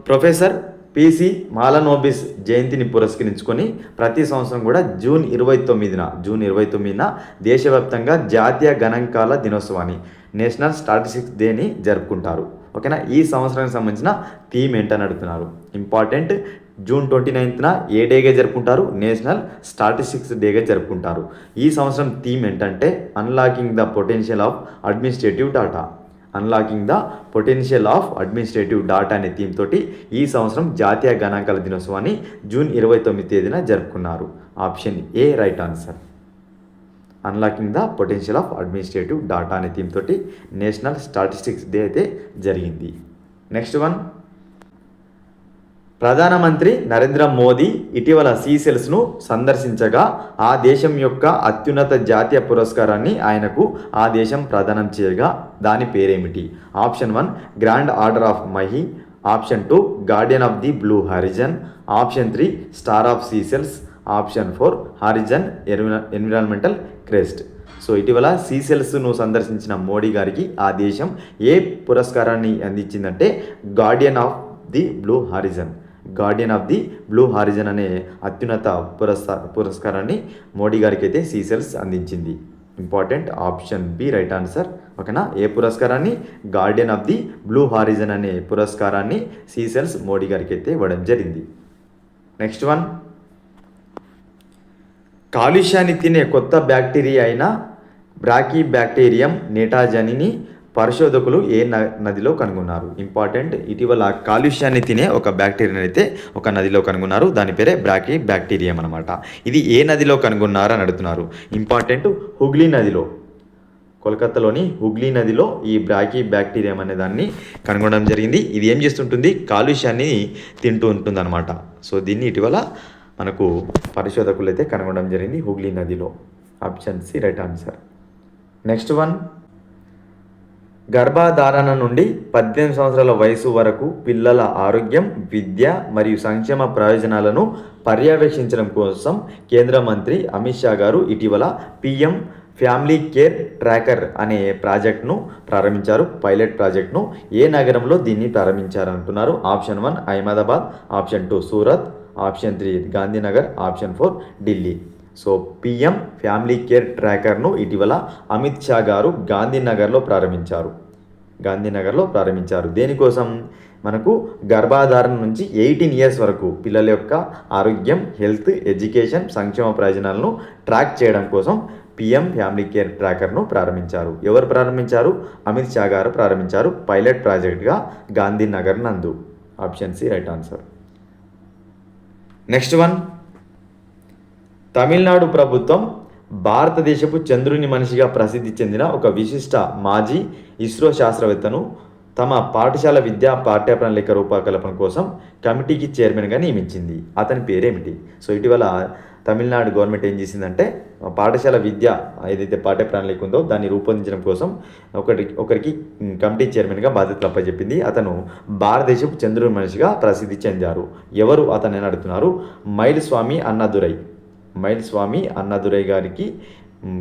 Speaker 1: professor PC Mahalanobis జయంతిని పురస్కరించుకొని ప్రతి సంవత్సరం కూడా జూన్ 29న దేశవ్యాప్తంగా జాతీయ గణాంకాల దినోత్సవాన్ని, నేషనల్ స్టాటిస్టిక్స్ డేని జరుపుకుంటారు. ఓకేనా, ఈ సంవత్సరానికి సంబంధించిన థీమ్ ఏంటని అడుగుతున్నారు. ఇంపార్టెంట్. జూన్ 29న ఏ డేగా జరుపుకుంటారు? నేషనల్ స్టాటిస్టిక్స్ డేగా జరుపుకుంటారు. ఈ సంవత్సరం థీమ్ ఏంటంటే unlocking the potential of administrative data. Unlocking the potential of administrative data అనే థీమ్ తోటి ఈ సంవత్సరం జాతీయ గణాంకాల దినోత్సవాన్ని జూన్ 29 తేదీన జరుపుకున్నారు. Option A right answer. Unlocking the potential of administrative data అనే థీమ్ తోటి నేషనల్ స్టాటిస్టిక్స్ డే అయితే జరిగింది. నెక్స్ట్ వన్, ప్రధానమంత్రి నరేంద్ర మోదీ ఇటీవల సీసెల్స్ను సందర్శించగా ఆ దేశం యొక్క అత్యున్నత జాతీయ పురస్కారాన్ని ఆయనకు ఆ దేశం ప్రదానం చేయగా దాని పేరేమిటి? Option 1 grand order of Mahe, option 2 guardian of the blue horizon, option 3 star of Seychelles, option 4 horizon environmental crest. So ఇటీవల సీసెల్స్ను సందర్శించిన మోడీ గారికి ఆ దేశం ఏ పురస్కారాన్ని అందించిందంటే guardian of the blue horizon అనే అత్యున్నత పురస్కారాన్ని మోడీ గారికి అయితే సీసెల్స్ అందించింది. Important. Option B right answer. ఓకేనా, ఏ పురస్కారాన్ని? Guardian of the blue horizon అనే పురస్కారాన్ని సీసెల్స్ మోడీ గారికి అయితే ఇవ్వడం జరిగింది. నెక్స్ట్ వన్, కాలుష్యాన్ని తినే కొత్త బ్యాక్టీరియా అయిన బ్రాకీబ్యాక్టీరియం నెటాజనీని పరిశోధకులు ఏ నదిలో కనుగొన్నారు? ఇంపార్టెంట్. ఇటీవల కాలుష్యాన్ని తినే ఒక బ్యాక్టీరియాని అయితే ఒక నదిలో కనుగొన్నారు. దాని పేరే బ్రాకీబ్యాక్టీరియం అనమాట. ఇది ఏ నదిలో కనుగొన్నారు అని అడుగుతున్నారు. ఇంపార్టెంట్. హుగ్లీ నదిలో, కోల్కతాలోని హుగ్లీ నదిలో ఈ బ్రాకీబ్యాక్టీరియం అనే దాన్ని కనుగొనడం జరిగింది. ఇది ఏం చేస్తుంటుంది? కాలుష్యాన్ని తింటూ ఉంటుంది అనమాట. సో దీన్ని ఇటీవల మనకు పరిశోధకులు అయితే కనుగొనడం జరిగింది హుగ్లీ నదిలో. Option C right answer. Next one, గర్భధారణ నుండి 18 సంవత్సరాల వయసు వరకు పిల్లల ఆరోగ్యం, విద్య మరియు సంక్షేమ ప్రయోజనాలను పర్యవేక్షించడం కోసం కేంద్ర మంత్రి అమిత్ షా గారు ఇటీవల పిఎం ఫ్యామిలీ కేర్ ట్రాకర్ అనే ప్రాజెక్ట్ను ప్రారంభించారు. పైలట్ ప్రాజెక్ట్ను ఏ నగరంలో దీన్ని ప్రారంభించారు అంటున్నారు. Option 1 Ahmedabad, option 2 Surat, option 3 Gandhinagar, option 4 Delhi. So PM family care ట్రాకర్ను ఇటీవల అమిత్ షా గారు గాంధీనగర్లో ప్రారంభించారు. దేనికోసం? మనకు గర్భధారణ నుంచి 18 ఇయర్స్ వరకు పిల్లల యొక్క ఆరోగ్యం, హెల్త్, ఎడ్యుకేషన్, సంక్షేమ ప్రయోజనాలను ట్రాక్ చేయడం కోసం పిఎం ఫ్యామిలీ కేర్ ట్రాకర్ను ప్రారంభించారు. ఎవరు ప్రారంభించారు? అమిత్ షా గారు ప్రారంభించారు. పైలట్ ప్రాజెక్ట్గా గాంధీనగర్ నందు. Option C right answer. Next one, Tamil Nadu ప్రభుత్వం భారతదేశపు చంద్రుని మనిషిగా ప్రసిద్ధి చెందిన ఒక విశిష్ట మాజీ ఇస్రో శాస్త్రవేత్తను తమ పాఠశాల విద్యా పాఠ్య ప్రణాళిక రూపకల్పన కోసం కమిటీకి చైర్మన్గా నియమించింది. అతని పేరేమిటి? సో ఇటీవల తమిళనాడు గవర్నమెంట్ ఏం చేసిందంటే పాఠశాల విద్య ఏదైతే పాఠ్య ప్రణాళిక ఉందో దాన్ని రూపొందించడం కోసం ఒకరికి కమిటీ చైర్మన్గా బాధ్యతలు అప్పచెప్పింది. అతను భారతదేశపు చంద్రుని మనిషిగా ప్రసిద్ధి చెందారు. ఎవరు అతను అడుగుతున్నారు? మైల్స్వామి అన్నాదురై గారికి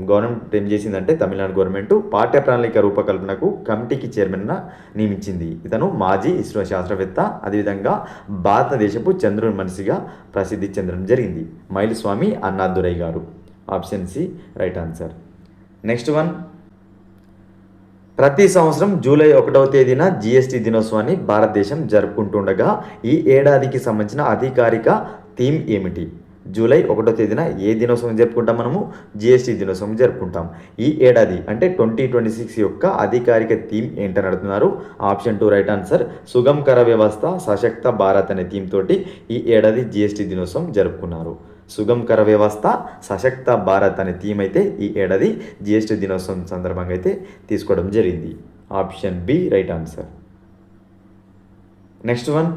Speaker 1: గవర్నమెంట్ ఏం చేసిందంటే తమిళనాడు గవర్నమెంట్ పాఠ్య ప్రణాళిక రూపకల్పనకు కమిటీకి చైర్మన్గా నియమించింది. ఇతను మాజీ ఇస్రో శాస్త్రవేత్త, అదేవిధంగా భారతదేశపు చంద్రుని మనిషిగా ప్రసిద్ధి చెందడం జరిగింది. మైల్స్వామి అన్నాదురై గారు. Option C right answer. Next one, ప్రతి సంవత్సరం జూలై 1వ తేదీన జిఎస్టీ దినోత్సవాన్ని భారతదేశం జరుపుకుంటుండగా ఈ ఏడాదికి సంబంధించిన అధికారిక థీమ్ ఏమిటి? జూలై 1వ తేదీన ఏ దినోత్సవం జరుపుకుంటాం? మనము జిఎస్టీ దినోత్సవం జరుపుకుంటాం. ఈ ఏడాది అంటే 2026 యొక్క అధికారిక థీమ్ ఏంటని అడుగుతున్నారు. Option 2 right answer. సుగమ్ కర వ్యవస్థ సశక్త భారత్ అనే థీమ్ తోటి ఈ ఏడాది జిఎస్టీ దినోత్సవం జరుపుకున్నారు. సుగమ్ కర వ్యవస్థ సశక్త భారత్ అనే థీమ్ అయితే ఈ ఏడాది జిఎస్టీ దినోత్సవం సందర్భంగా అయితే తీసుకోవడం జరిగింది. Option B right answer. Next one,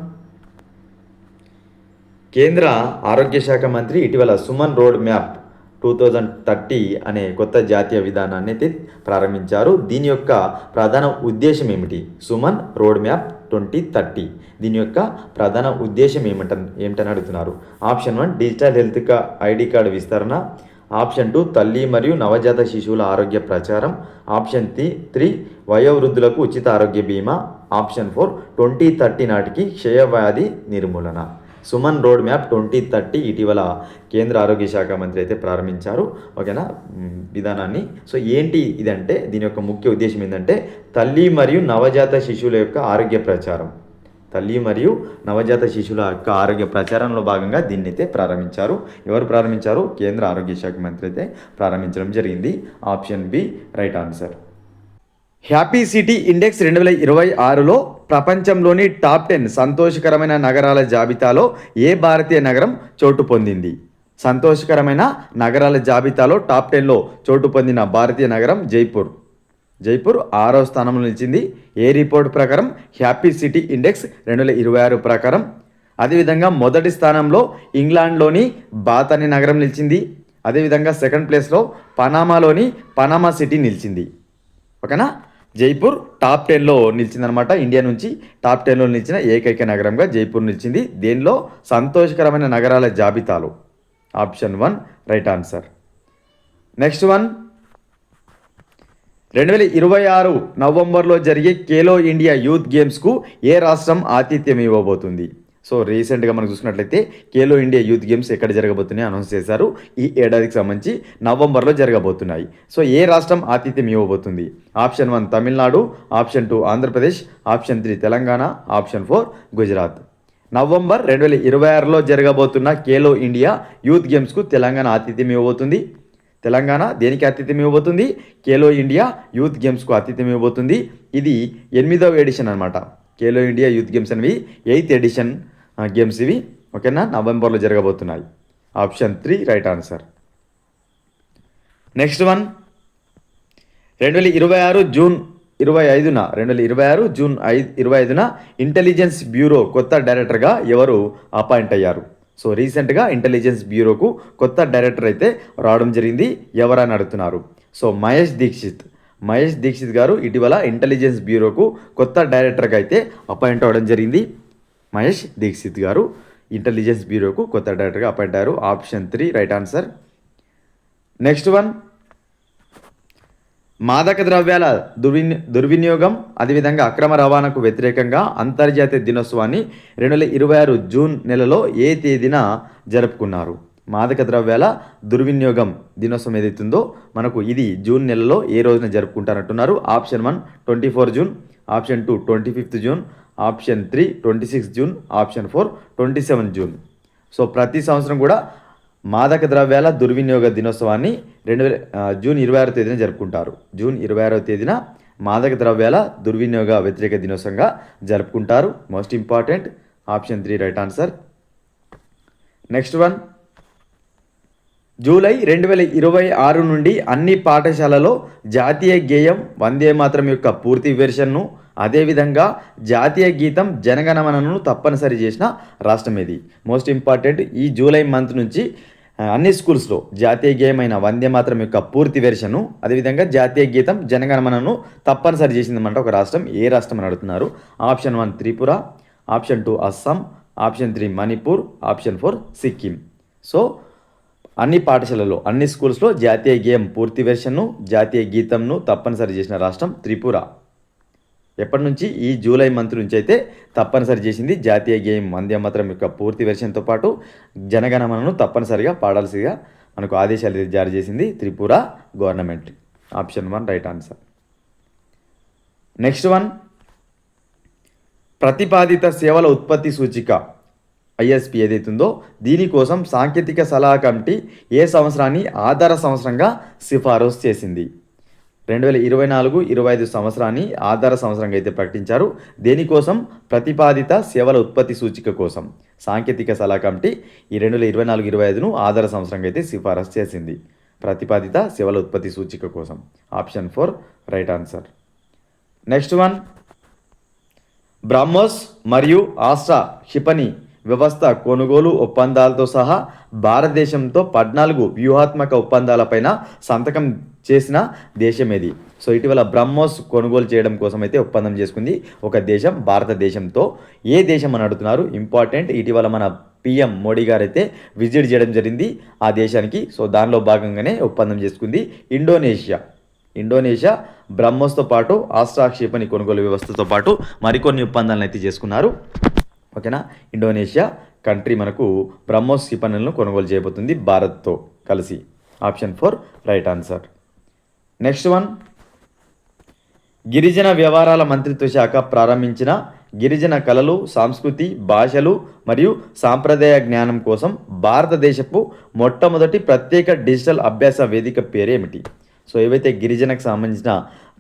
Speaker 1: కేంద్ర ఆరోగ్య శాఖ మంత్రి ఇటీవల సుమన్ రోడ్ మ్యాప్ 2030 అనే కొత్త జాతీయ విధానాన్ని అయితే ప్రారంభించారు. దీని యొక్క ప్రధాన ఉద్దేశం ఏమిటి? సుమన్ రోడ్ మ్యాప్ 2030 దీని యొక్క ప్రధాన ఉద్దేశం ఏమిటని అడుగుతున్నారు. Option 1 digital health ID card విస్తరణ. ఆప్షన్ 2 తల్లి మరియు నవజాత శిశువుల ఆరోగ్య ప్రచారం. ఆప్షన్ 3 వయోవృద్ధులకు ఉచిత ఆరోగ్య బీమా. ఆప్షన్ 4 2030 నాటికి క్షయవ్యాధి నిర్మూలన. సుమన్ రోడ్ మ్యాప్ 2030 ఇటీవల కేంద్ర ఆరోగ్య శాఖ మంత్రి అయితే ప్రారంభించారు. ఓకేనా విధానాన్ని. సో ఏంటి ఇదంటే దీని యొక్క ముఖ్య ఉద్దేశం ఏంటంటే తల్లి మరియు నవజాత శిశువుల యొక్క ఆరోగ్య ప్రచారం. తల్లి మరియు నవజాత శిశువుల యొక్క ఆరోగ్య ప్రచారంలో భాగంగా దీన్ని అయితే ప్రారంభించారు. ఎవరు ప్రారంభించారు? కేంద్ర ఆరోగ్య శాఖ మంత్రి అయితే ప్రారంభించడం జరిగింది. Option B right answer. Happy city index 2026లో ప్రపంచంలోని టాప్ 10 సంతోషకరమైన నగరాల జాబితాలో ఏ భారతీయ నగరం చోటు పొందింది? సంతోషకరమైన నగరాల జాబితాలో టాప్ 10లో చోటు పొందిన భారతీయ నగరం జైపూర్. 6వ స్థానంలో నిలిచింది. ఏ రిపోర్ట్ ప్రకారం? హ్యాపీ సిటీ ఇండెక్స్ 2026 ప్రకారం. అదేవిధంగా మొదటి స్థానంలో ఇంగ్లాండ్లోని బాత్ అనే నగరం నిలిచింది. అదేవిధంగా సెకండ్ ప్లేస్లో పనామాలోని పనామా సిటీ నిలిచింది. ఓకేనా, జైపూర్ టాప్ 10లో నిలిచిందనమాట. ఇండియా నుంచి టాప్ 10లో నిలిచిన ఏకైక నగరంగా జైపూర్ నిలిచింది. దేనిలో? సంతోషకరమైన నగరాల జాబితాలో. Option 1 right answer. Next one, 2026 నవంబర్లో జరిగే ఖేలో ఇండియా యూత్ గేమ్స్కు ఏ రాష్ట్రం ఆతిథ్యం ఇవ్వబోతుంది? సో రీసెంట్గా మనం చూసుకున్నట్లయితే ఖేలో ఇండియా యూత్ గేమ్స్ ఎక్కడ జరగబోతున్నాయి అనౌన్స్ చేశారు. ఈ ఏడాదికి సంబంధించి నవంబర్లో జరగబోతున్నాయి. సో ఏ రాష్ట్రం ఆతిథ్యం ఇవ్వబోతుంది? Option 1 Tamil Nadu. Option 2 Andhra Pradesh. Option 3 Telangana. Option 4 Gujarat. November 2026లో జరగబోతున్న ఖేలో ఇండియా యూత్ గేమ్స్కు తెలంగాణ ఆతిథ్యం ఇవ్వబోతుంది. తెలంగాణ దేనికి ఆతిథ్యం ఇవ్వబోతుంది? ఖేలో ఇండియా యూత్ గేమ్స్కు ఆతిథ్యం ఇవ్వబోతుంది. ఇది 8వ ఎడిషన్ అనమాట. ఖేలో ఇండియా యూత్ గేమ్స్ అనేవి 8th ఎడిషన్ గేమ్స్ ఇవి. ఓకేనా, నవంబర్లో జరగబోతున్నాయి. Option 3 right answer. Next one, 2026 June 25న ఇంటెలిజెన్స్ బ్యూరో కొత్త డైరెక్టర్గా ఎవరు అపాయింట్ అయ్యారు? సో రీసెంట్గా ఇంటెలిజెన్స్ బ్యూరోకు కొత్త డైరెక్టర్ అయితే రావడం జరిగింది. ఎవరని అడుగుతున్నారు. సో మహేష్ దీక్షిత్ గారు ఇటీవల ఇంటెలిజెన్స్ బ్యూరోకు కొత్త డైరెక్టర్గా అయితే అపాయింట్ అవ్వడం జరిగింది. మహేష్ దీక్షిత్ గారు ఇంటెలిజెన్స్ బ్యూరోకు కొత్త డైరెక్టర్గా అపాయింట్ అయ్యారు. Option 3 right answer. Next one, మాదక ద్రవ్యాల దుర్వినియోగం అదేవిధంగా అక్రమ రవాణాకు వ్యతిరేకంగా అంతర్జాతీయ దినోత్సవాన్ని 2026 జూన్ నెలలో ఏ తేదీన జరుపుకున్నారు? మాదక ద్రవ్యాల దుర్వినియోగం దినోత్సవం ఏదైతుందో మనకు ఇది జూన్ నెలలో ఏ రోజున జరుపుకుంటారంటున్నారు. Option 1 24 June. Option 2 25 June. Option 3 26 June. Option 4 27 June. So ప్రతి సంవత్సరం కూడా మాదక ద్రవ్యాల దుర్వినియోగ దినోత్సవాన్ని జూన్ 26వ తేదీన జరుపుకుంటారు. జూన్ 26వ తేదీన మాదక ద్రవ్యాల దుర్వినియోగ వ్యతిరేక దినోత్సవంగా జరుపుకుంటారు. Most important option 3 right answer. Next one, July 2026 నుండి అన్ని పాఠశాలలో జాతీయ గేయం వందే మాతరం యొక్క పూర్తి వెర్షన్ను, అదేవిధంగా జాతీయ గీతం జనగణమనను తప్పనిసరి చేసిన రాష్ట్రం ఇది. మోస్ట్ ఇంపార్టెంట్, ఈ జూలై మంత్ నుంచి అన్ని స్కూల్స్లో జాతీయ గేయమైన వందే మాతరం యొక్క పూర్తి వెర్షన్ను, అదేవిధంగా జాతీయ గీతం జనగణమనను తప్పనిసరి చేసిందన్నమాట ఒక రాష్ట్రం. ఏ రాష్ట్రం అని అడుగుతున్నారు. Option 1 Tripura, option 2 Assam, option 3 Manipur, option 4 Sikkim. So అన్ని పాఠశాలలో అన్ని స్కూల్స్లో జాతీయ గేయం పూర్తి వెర్షన్ను, జాతీయ గీతంను తప్పనిసరి చేసిన రాష్ట్రం త్రిపుర. ఎప్పటి నుంచి? ఈ జూలై మంత్ నుంచి అయితే తప్పనిసరి చేసింది. జాతీయ గేయం వందే మాతరం యొక్క పూర్తి వెర్షన్తో పాటు జనగణమనను తప్పనిసరిగా పాడాల్సిగా మనకు ఆదేశాలు జారీ చేసింది Tripura government. Option 1 right answer. Next one, ప్రతిపాదిత సేవల ఉత్పత్తి సూచిక ఐఎస్పి ఏదైతుందో దీనికోసం సాంకేతిక సలహా కమిటీ ఏ సంవత్సరాన్ని ఆధార సంవత్సరంగా సిఫారసు చేసింది? 2024-25 సంవత్సరాన్ని ఆధార సంవత్సరంగా అయితే ప్రకటించారు. దేనికోసం? ప్రతిపాదిత సేవల ఉత్పత్తి సూచిక కోసం సాంకేతిక సలహా కమిటీ ఈ 2024-25ను ఆధార సంవత్సరంగా అయితే సిఫారసు చేసింది. ప్రతిపాదిత సేవల ఉత్పత్తి సూచిక కోసం. Option 4 right answer. Next one, BrahMos మరియు ఆస్ట్రా క్షిపణి వ్యవస్థ కొనుగోలు ఒప్పందాలతో సహా భారతదేశంతో 14 వ్యూహాత్మక ఒప్పందాలపైన సంతకం చేసిన దేశం ఏది? సో ఇటీవల బ్రహ్మోస్ కొనుగోలు చేయడం కోసం అయితే ఒప్పందం చేసుకుంది ఒక దేశం, భారతదేశంతో. ఏ దేశం అని అడుగుతున్నారు. ఇంపార్టెంట్, ఇటీవల మన పిఎం మోడీ గారు అయితే విజిట్ చేయడం జరిగింది ఆ దేశానికి. సో దానిలో భాగంగానే ఒప్పందం చేసుకుంది ఇండోనేషియా బ్రహ్మోస్తో పాటు ఆస్ట్రా క్షిపణి కొనుగోలు వ్యవస్థతో పాటు మరికొన్ని ఒప్పందాలను అయితే చేసుకున్నారు. ఓకేనా. ఇండోనేషియా కంట్రీ మనకు బ్రహ్మోస్ క్షిపణులను కొనుగోలు చేయబోతుంది భారత్తో కలిసి. Option 4 right answer. Next one, గిరిజన వ్యవహారాల మంత్రిత్వ శాఖ ప్రారంభించిన గిరిజన కళలు, సంస్కృతి, భాషలు మరియు సాంప్రదాయ జ్ఞానం కోసం భారతదేశపు మొట్టమొదటి ప్రత్యేక డిజిటల్ అభ్యాస వేదిక పేరేమిటి? సో ఏవైతే గిరిజనకు సంబంధించిన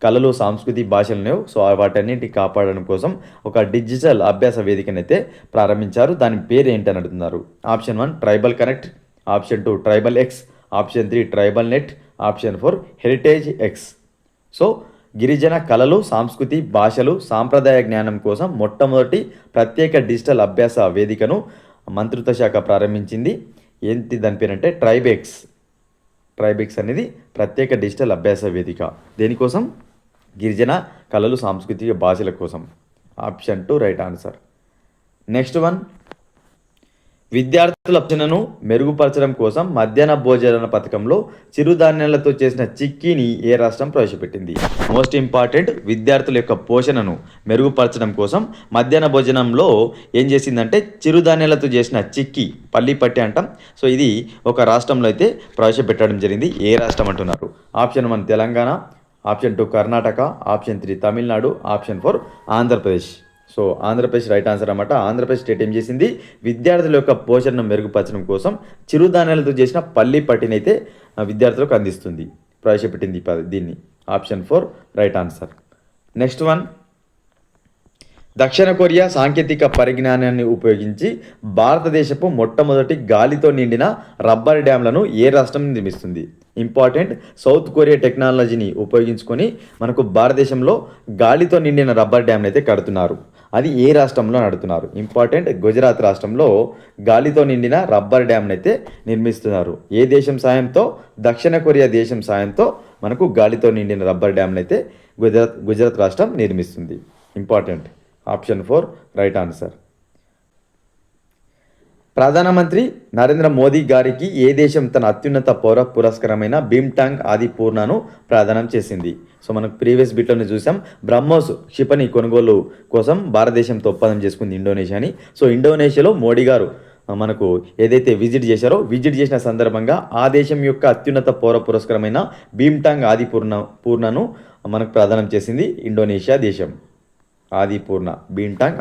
Speaker 1: కళలు, సంస్కృతి, భాషలు ఉన్నాయో సో వాటన్నింటినీ కాపాడడం కోసం ఒక డిజిటల్ అభ్యాస వేదికనైతే ప్రారంభించారు. దాని పేరు ఏంటని అడుగుతున్నారు. Option 1 tribal connect, option 2 tribal X, option 3 tribal net, option 4 heritage X. So గిరిజన కళలు, సంస్కృతి, భాషలు, సాంప్రదాయ జ్ఞానం కోసం మొట్టమొదటి ప్రత్యేక డిజిటల్ అభ్యాస వేదికను మంత్రిత్వ శాఖ ప్రారంభించింది. ఏంటి దాని పేరంటే ట్రైబెక్స్ అనేది ప్రత్యేక డిజిటల్ అభ్యాస వేదిక. దేనికోసం? గిరిజన కళలు, సాంస్కృతిక భాషల కోసం. Option 2 right answer. Next one, విద్యార్థుల రక్షణను మెరుగుపరచడం కోసం మధ్యాహ్న భోజన పథకంలో చిరుధాన్యాలతో చేసిన చిక్కీని ఏ రాష్ట్రం ప్రవేశపెట్టింది? మోస్ట్ ఇంపార్టెంట్, విద్యార్థుల యొక్క పోషణను మెరుగుపరచడం కోసం మధ్యాహ్న భోజనంలో ఏం చేసిందంటే చిరుధాన్యాలతో చేసిన చిక్కీ, పల్లి పట్టి అంటాం. సో ఇది ఒక రాష్ట్రంలో అయితే ప్రవేశపెట్టడం జరిగింది. ఏ రాష్ట్రం అంటున్నారు. Option 1 Telangana, option 2 Karnataka, option 3 Tamil Nadu, option 4 Andhra Pradesh. So Andhra Pradesh right answer అన్నమాట. ఆంధ్రప్రదేశ్ స్టేట్ ఏం చేసింది? విద్యార్థుల యొక్క పోషణను మెరుగుపరచడం కోసం చిరుధాన్యాలతో చేసిన పల్లి పట్టిని అయితే విద్యార్థులకు అందిస్తుంది, ప్రవేశపెట్టింది దీన్ని. Option 4 right answer. Next one, దక్షిణ కొరియా సాంకేతిక పరిజ్ఞానాన్ని ఉపయోగించి భారతదేశపు మొట్టమొదటి గాలితో నిండిన రబ్బర్ డ్యామ్లను ఏ రాష్ట్రం నిర్మిస్తుంది? ఇంపార్టెంట్, సౌత్ కొరియా టెక్నాలజీని ఉపయోగించుకొని మనకు భారతదేశంలో గాలితో నిండిన రబ్బర్ డ్యామ్ని అయితే కడుతున్నారు. అది ఏ రాష్ట్రంలో నడుతున్నారు? ఇంపార్టెంట్, గుజరాత్ రాష్ట్రంలో గాలితో నిండిన రబ్బర్ డ్యామ్ని అయితే నిర్మిస్తున్నారు. ఏ దేశం సాయంతో? దక్షిణ కొరియా దేశం సాయంతో మనకు గాలితో నిండిన రబ్బర్ డ్యామ్ని అయితే గుజరాత్ రాష్ట్రం నిర్మిస్తుంది. Important, option 4 right answer. ప్రధానమంత్రి నరేంద్ర మోదీ గారికి ఏ దేశం తన అత్యున్నత పౌర పురస్కారమైన భీమ్టాంగ్ ఆది పూర్ణను ప్రదానం చేసింది? సో మనకు ప్రీవియస్ బిట్లోనే చూసాం, బ్రహ్మోస్ క్షిపణి కొనుగోలు కోసం భారతదేశంతో ఒప్పందం చేసుకుంది ఇండోనేషియాని. సో ఇండోనేషియాలో మోడీ గారు మనకు ఏదైతే విజిట్ చేసిన సందర్భంగా ఆ దేశం యొక్క అత్యున్నత పౌర పురస్కారమైన భీమ్టాంగ్ ఆది పూర్ణను మనకు ప్రదానం చేసింది ఇండోనేషియా దేశం. ఆదిపూర్ణ, బీంటాంగ్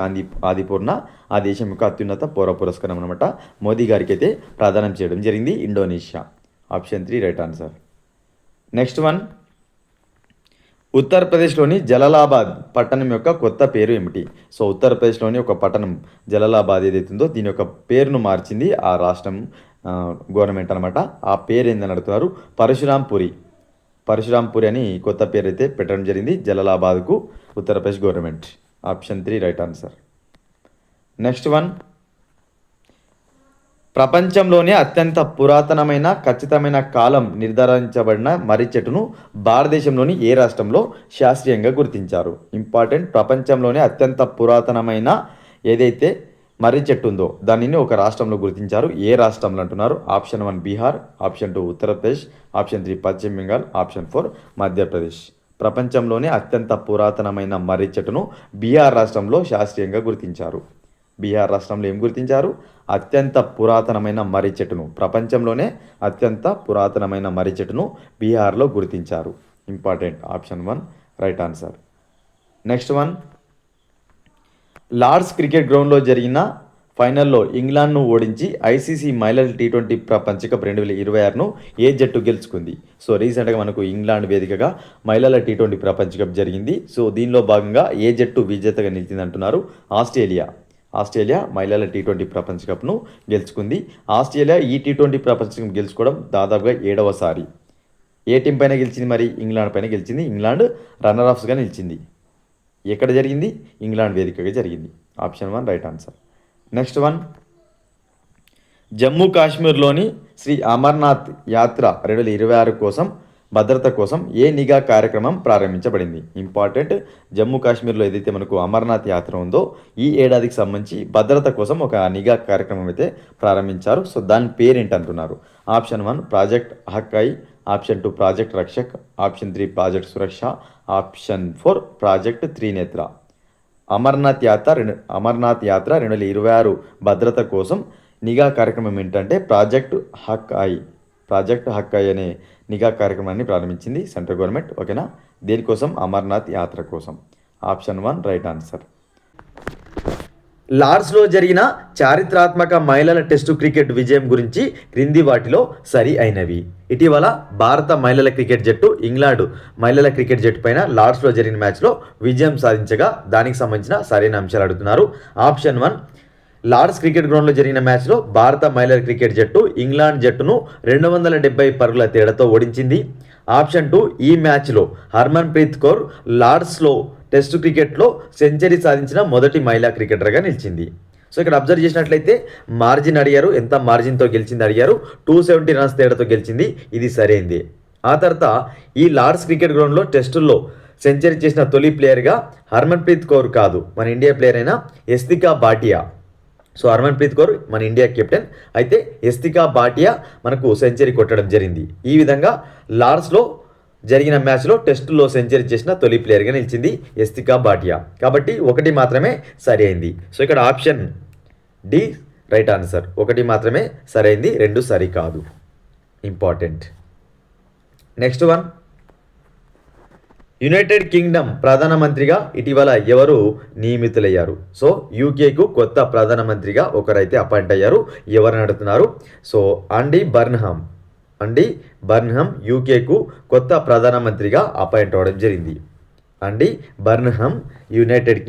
Speaker 1: ఆదిపూర్ణ ఆ దేశం యొక్క అత్యున్నత పౌర పురస్కారం అనమాట. మోదీ గారికి అయితే ప్రదానం చేయడం జరిగింది Indonesia. Option 3 right answer. Next one, ఉత్తరప్రదేశ్లోని జలాలాబాద్ పట్టణం యొక్క కొత్త పేరు ఏమిటి? సో ఉత్తరప్రదేశ్లోని ఒక పట్టణం జలాలాబాద్ ఏదైతుందో దీని యొక్క పేరును మార్చింది ఆ రాష్ట్రం గవర్నమెంట్ అనమాట. ఆ పేరు ఏందని అడుగుతున్నారు. పరశురాంపురి అని కొత్త పేరు అయితే పెట్టడం జరిగింది జలాలాబాద్కు Uttar Pradesh government. Option 3 right answer. Next one, ప్రపంచంలోనే అత్యంత పురాతనమైన ఖచ్చితమైన కాలం నిర్ధారించబడిన మర్రి చెట్టును భారతదేశంలోని ఏ రాష్ట్రంలో శాస్త్రీయంగా గుర్తించారు? ఇంపార్టెంట్. ప్రపంచంలోనే అత్యంత పురాతనమైన ఏదైతే మర్రి చెట్టు ఉందో దానిని ఒక రాష్ట్రంలో గుర్తించారు. ఏ రాష్ట్రంలో అంటున్నారు? Option 1 Bihar, option 2 Uttar Pradesh, option 3 పశ్చిమ బెంగాల్, ఆప్షన్ 4 మధ్యప్రదేశ్. ప్రపంచంలోనే అత్యంత పురాతనమైన మర్రి చెట్టును బీహార్ రాష్ట్రంలో శాస్త్రీయంగా గుర్తించారు. బీహార్ రాష్ట్రంలో ఏం గుర్తించారు? అత్యంత పురాతనమైన మర్రి చెట్టును, ప్రపంచంలోనే అత్యంత పురాతనమైన మర్రి చెట్టును బీహార్లో గుర్తించారు. Important. Option 1 right answer. Next one, Lord's cricket గ్రౌండ్లో జరిగిన ఫైనల్లో ఇంగ్లాండ్ను ఓడించి ఐసీసీ మహిళల T20 ప్రపంచ కప్ 2026ను ఏ జట్టు గెలుచుకుంది? సో రీసెంట్గా మనకు ఇంగ్లాండ్ వేదికగా మహిళల T20 ప్రపంచ కప్ జరిగింది. సో దీనిలో భాగంగా ఏ జట్టు విజేతగా నిలిచింది అంటున్నారు? ఆస్ట్రేలియా మహిళల T20 ప్రపంచ కప్ను గెలుచుకుంది. ఆస్ట్రేలియా ఈ T20 ప్రపంచ కప్ గెలుచుకోవడం దాదాపుగా 7వసారి. ఏ టీం పైన గెలిచింది? మరి ఇంగ్లాండ్ పైన గెలిచింది. ఇంగ్లాండ్ రన్నర్ అప్స్గా నిలిచింది. ఎక్కడ జరిగింది? ఇంగ్లాండ్ వేదికగా జరిగింది. Option 1 right answer. Next one, Jammu కాశ్మీర్లోని శ్రీ అమర్నాథ్ యాత్ర 2026 కోసం భద్రత కోసం ఏ నిఘా కార్యక్రమం ప్రారంభించబడింది? ఇంపార్టెంట్. జమ్మూ కాశ్మీర్లో ఏదైతే మనకు అమర్నాథ్ యాత్ర ఉందో ఈ ఏడాదికి సంబంధించి భద్రత కోసం ఒక నిఘా కార్యక్రమం అయితే ప్రారంభించారు. సో దాని పేరేంటి అంటున్నారు? ఆప్షన్ 1 ప్రాజెక్ట్ హక్కాయి, option 2 project Rakshak, option 3 project Suraksha, option 4 project Trinetra. Amarnath Yatra 2026 భద్రత కోసం నిఘా కార్యక్రమం ఏంటంటే ప్రాజెక్ట్ హక్కాయి అనే నిఘా కార్యక్రమాన్ని ప్రారంభించింది సెంట్రల్ గవర్నమెంట్. ఓకేనా? దేనికోసం? అమర్నాథ్ యాత్ర కోసం. Option 1 right answer. లార్డ్స్లో జరిగిన చారిత్రాత్మక మహిళల టెస్టు క్రికెట్ విజయం గురించి క్రింది వాటిలో సరి అయినవి. ఇటీవల భారత మహిళల క్రికెట్ జట్టు ఇంగ్లాండ్ మహిళల క్రికెట్ జట్టు పైన లార్డ్స్లో జరిగిన మ్యాచ్లో విజయం సాధించగా దానికి సంబంధించిన సరైన అంశాలు అడుగుతున్నారు. ఆప్షన్ 1 లార్డ్స్ క్రికెట్ గ్రౌండ్లో జరిగిన మ్యాచ్లో భారత మహిళల క్రికెట్ జట్టు ఇంగ్లాండ్ జట్టును 270 పరుగుల తేడాతో ఓడించింది. ఆప్షన్ 2 ఈ మ్యాచ్లో హర్మన్ప్రీత్ కౌర్ లార్డ్స్లో టెస్టు క్రికెట్లో సెంచరీ సాధించిన మొదటి మహిళా క్రికెటర్గా నిలిచింది. సో ఇక్కడ అబ్జర్వ్ చేసినట్లయితే మార్జిన్ అడిగారు, ఎంత మార్జిన్తో గెలిచింది అడిగారు. 270 రన్స్ తేడాతో గెలిచింది, ఇది సరైంది. ఆ తర్వాత ఈ లార్డ్స్ క్రికెట్ గ్రౌండ్లో టెస్టుల్లో సెంచరీ చేసిన తొలి ప్లేయర్గా హర్మన్ప్రీత్ కౌర్ కాదు, మన ఇండియా ప్లేయర్ అయిన ఎస్తికా భాటియా. సో హర్మన్ప్రీత్ కౌర్ మన ఇండియా కెప్టెన్, అయితే ఎస్తికా భాటియా మనకు సెంచరీ కొట్టడం జరిగింది. ఈ విధంగా లార్డ్స్లో జరిగిన మ్యాచ్లో టెస్టులో సెంచరీ చేసిన తొలి ప్లేయర్గా నిలిచింది ఎస్తికా భాటియా. కాబట్టి 1 మాత్రమే సరి అయింది. సో ఇక్కడ ఆప్షన్ డి రైట్ ఆన్సర్. 1 మాత్రమే సరైంది, 2 సరి కాదు. Important. Next one, United Kingdom ప్రధానమంత్రిగా ఇటీవల ఎవరు నియమితులయ్యారు? సో యూకేకు కొత్త ప్రధానమంత్రిగా ఒకరైతే అపాయింట్ అయ్యారు. ఎవరిని అడుగుతున్నారు? సో అండీ బర్న్హమ్ యూకేకు కొత్త ప్రధానమంత్రిగా అపాయింట్ అవ్వడం జరిగింది. అండీ బర్న్హమ్ యునైటెడ్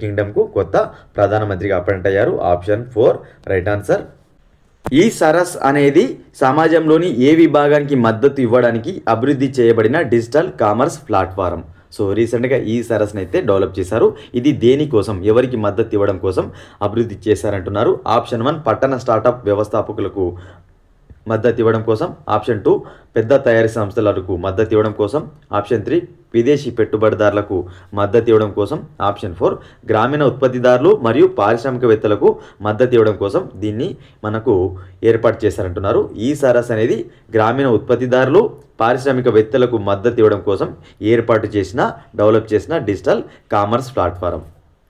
Speaker 1: కింగ్డమ్కు కొత్త ప్రధానమంత్రిగా అపాయింట్ అయ్యారు. Option 4 right answer. ఈ సరస్ అనేది సమాజంలోని ఏ విభాగానికి మద్దతు ఇవ్వడానికి అభివృద్ధి చేయబడిన డిజిటల్ కామర్స్ ప్లాట్ఫారం. సో రీసెంట్గా ఈ సరస్ని అయితే డెవలప్ చేశారు. ఇది దేనికోసం, ఎవరికి మద్దతు ఇవ్వడం కోసం అభివృద్ధి చేశారంటున్నారు? ఆప్షన్ 1 పట్టణ స్టార్టప్ వ్యవస్థాపకులకు మద్దతు ఇవ్వడం కోసం, ఆప్షన్ 2 పెద్ద తయారీ సంస్థలకు మద్దతు ఇవ్వడం కోసం, ఆప్షన్ 3 విదేశీ పెట్టుబడిదారులకు మద్దతు ఇవ్వడం కోసం, ఆప్షన్ 4 గ్రామీణ ఉత్పత్తిదారులు మరియు పారిశ్రామికవేత్తలకు మద్దతు ఇవ్వడం కోసం దీన్ని మనకు ఏర్పాటు చేశారంటున్నారు. ఈ సరస్ అనేది గ్రామీణ ఉత్పత్తిదారులు పారిశ్రామికవేత్తలకు మద్దతు ఇవ్వడం కోసం డెవలప్ చేసిన డిజిటల్ కామర్స్ ప్లాట్ఫారం.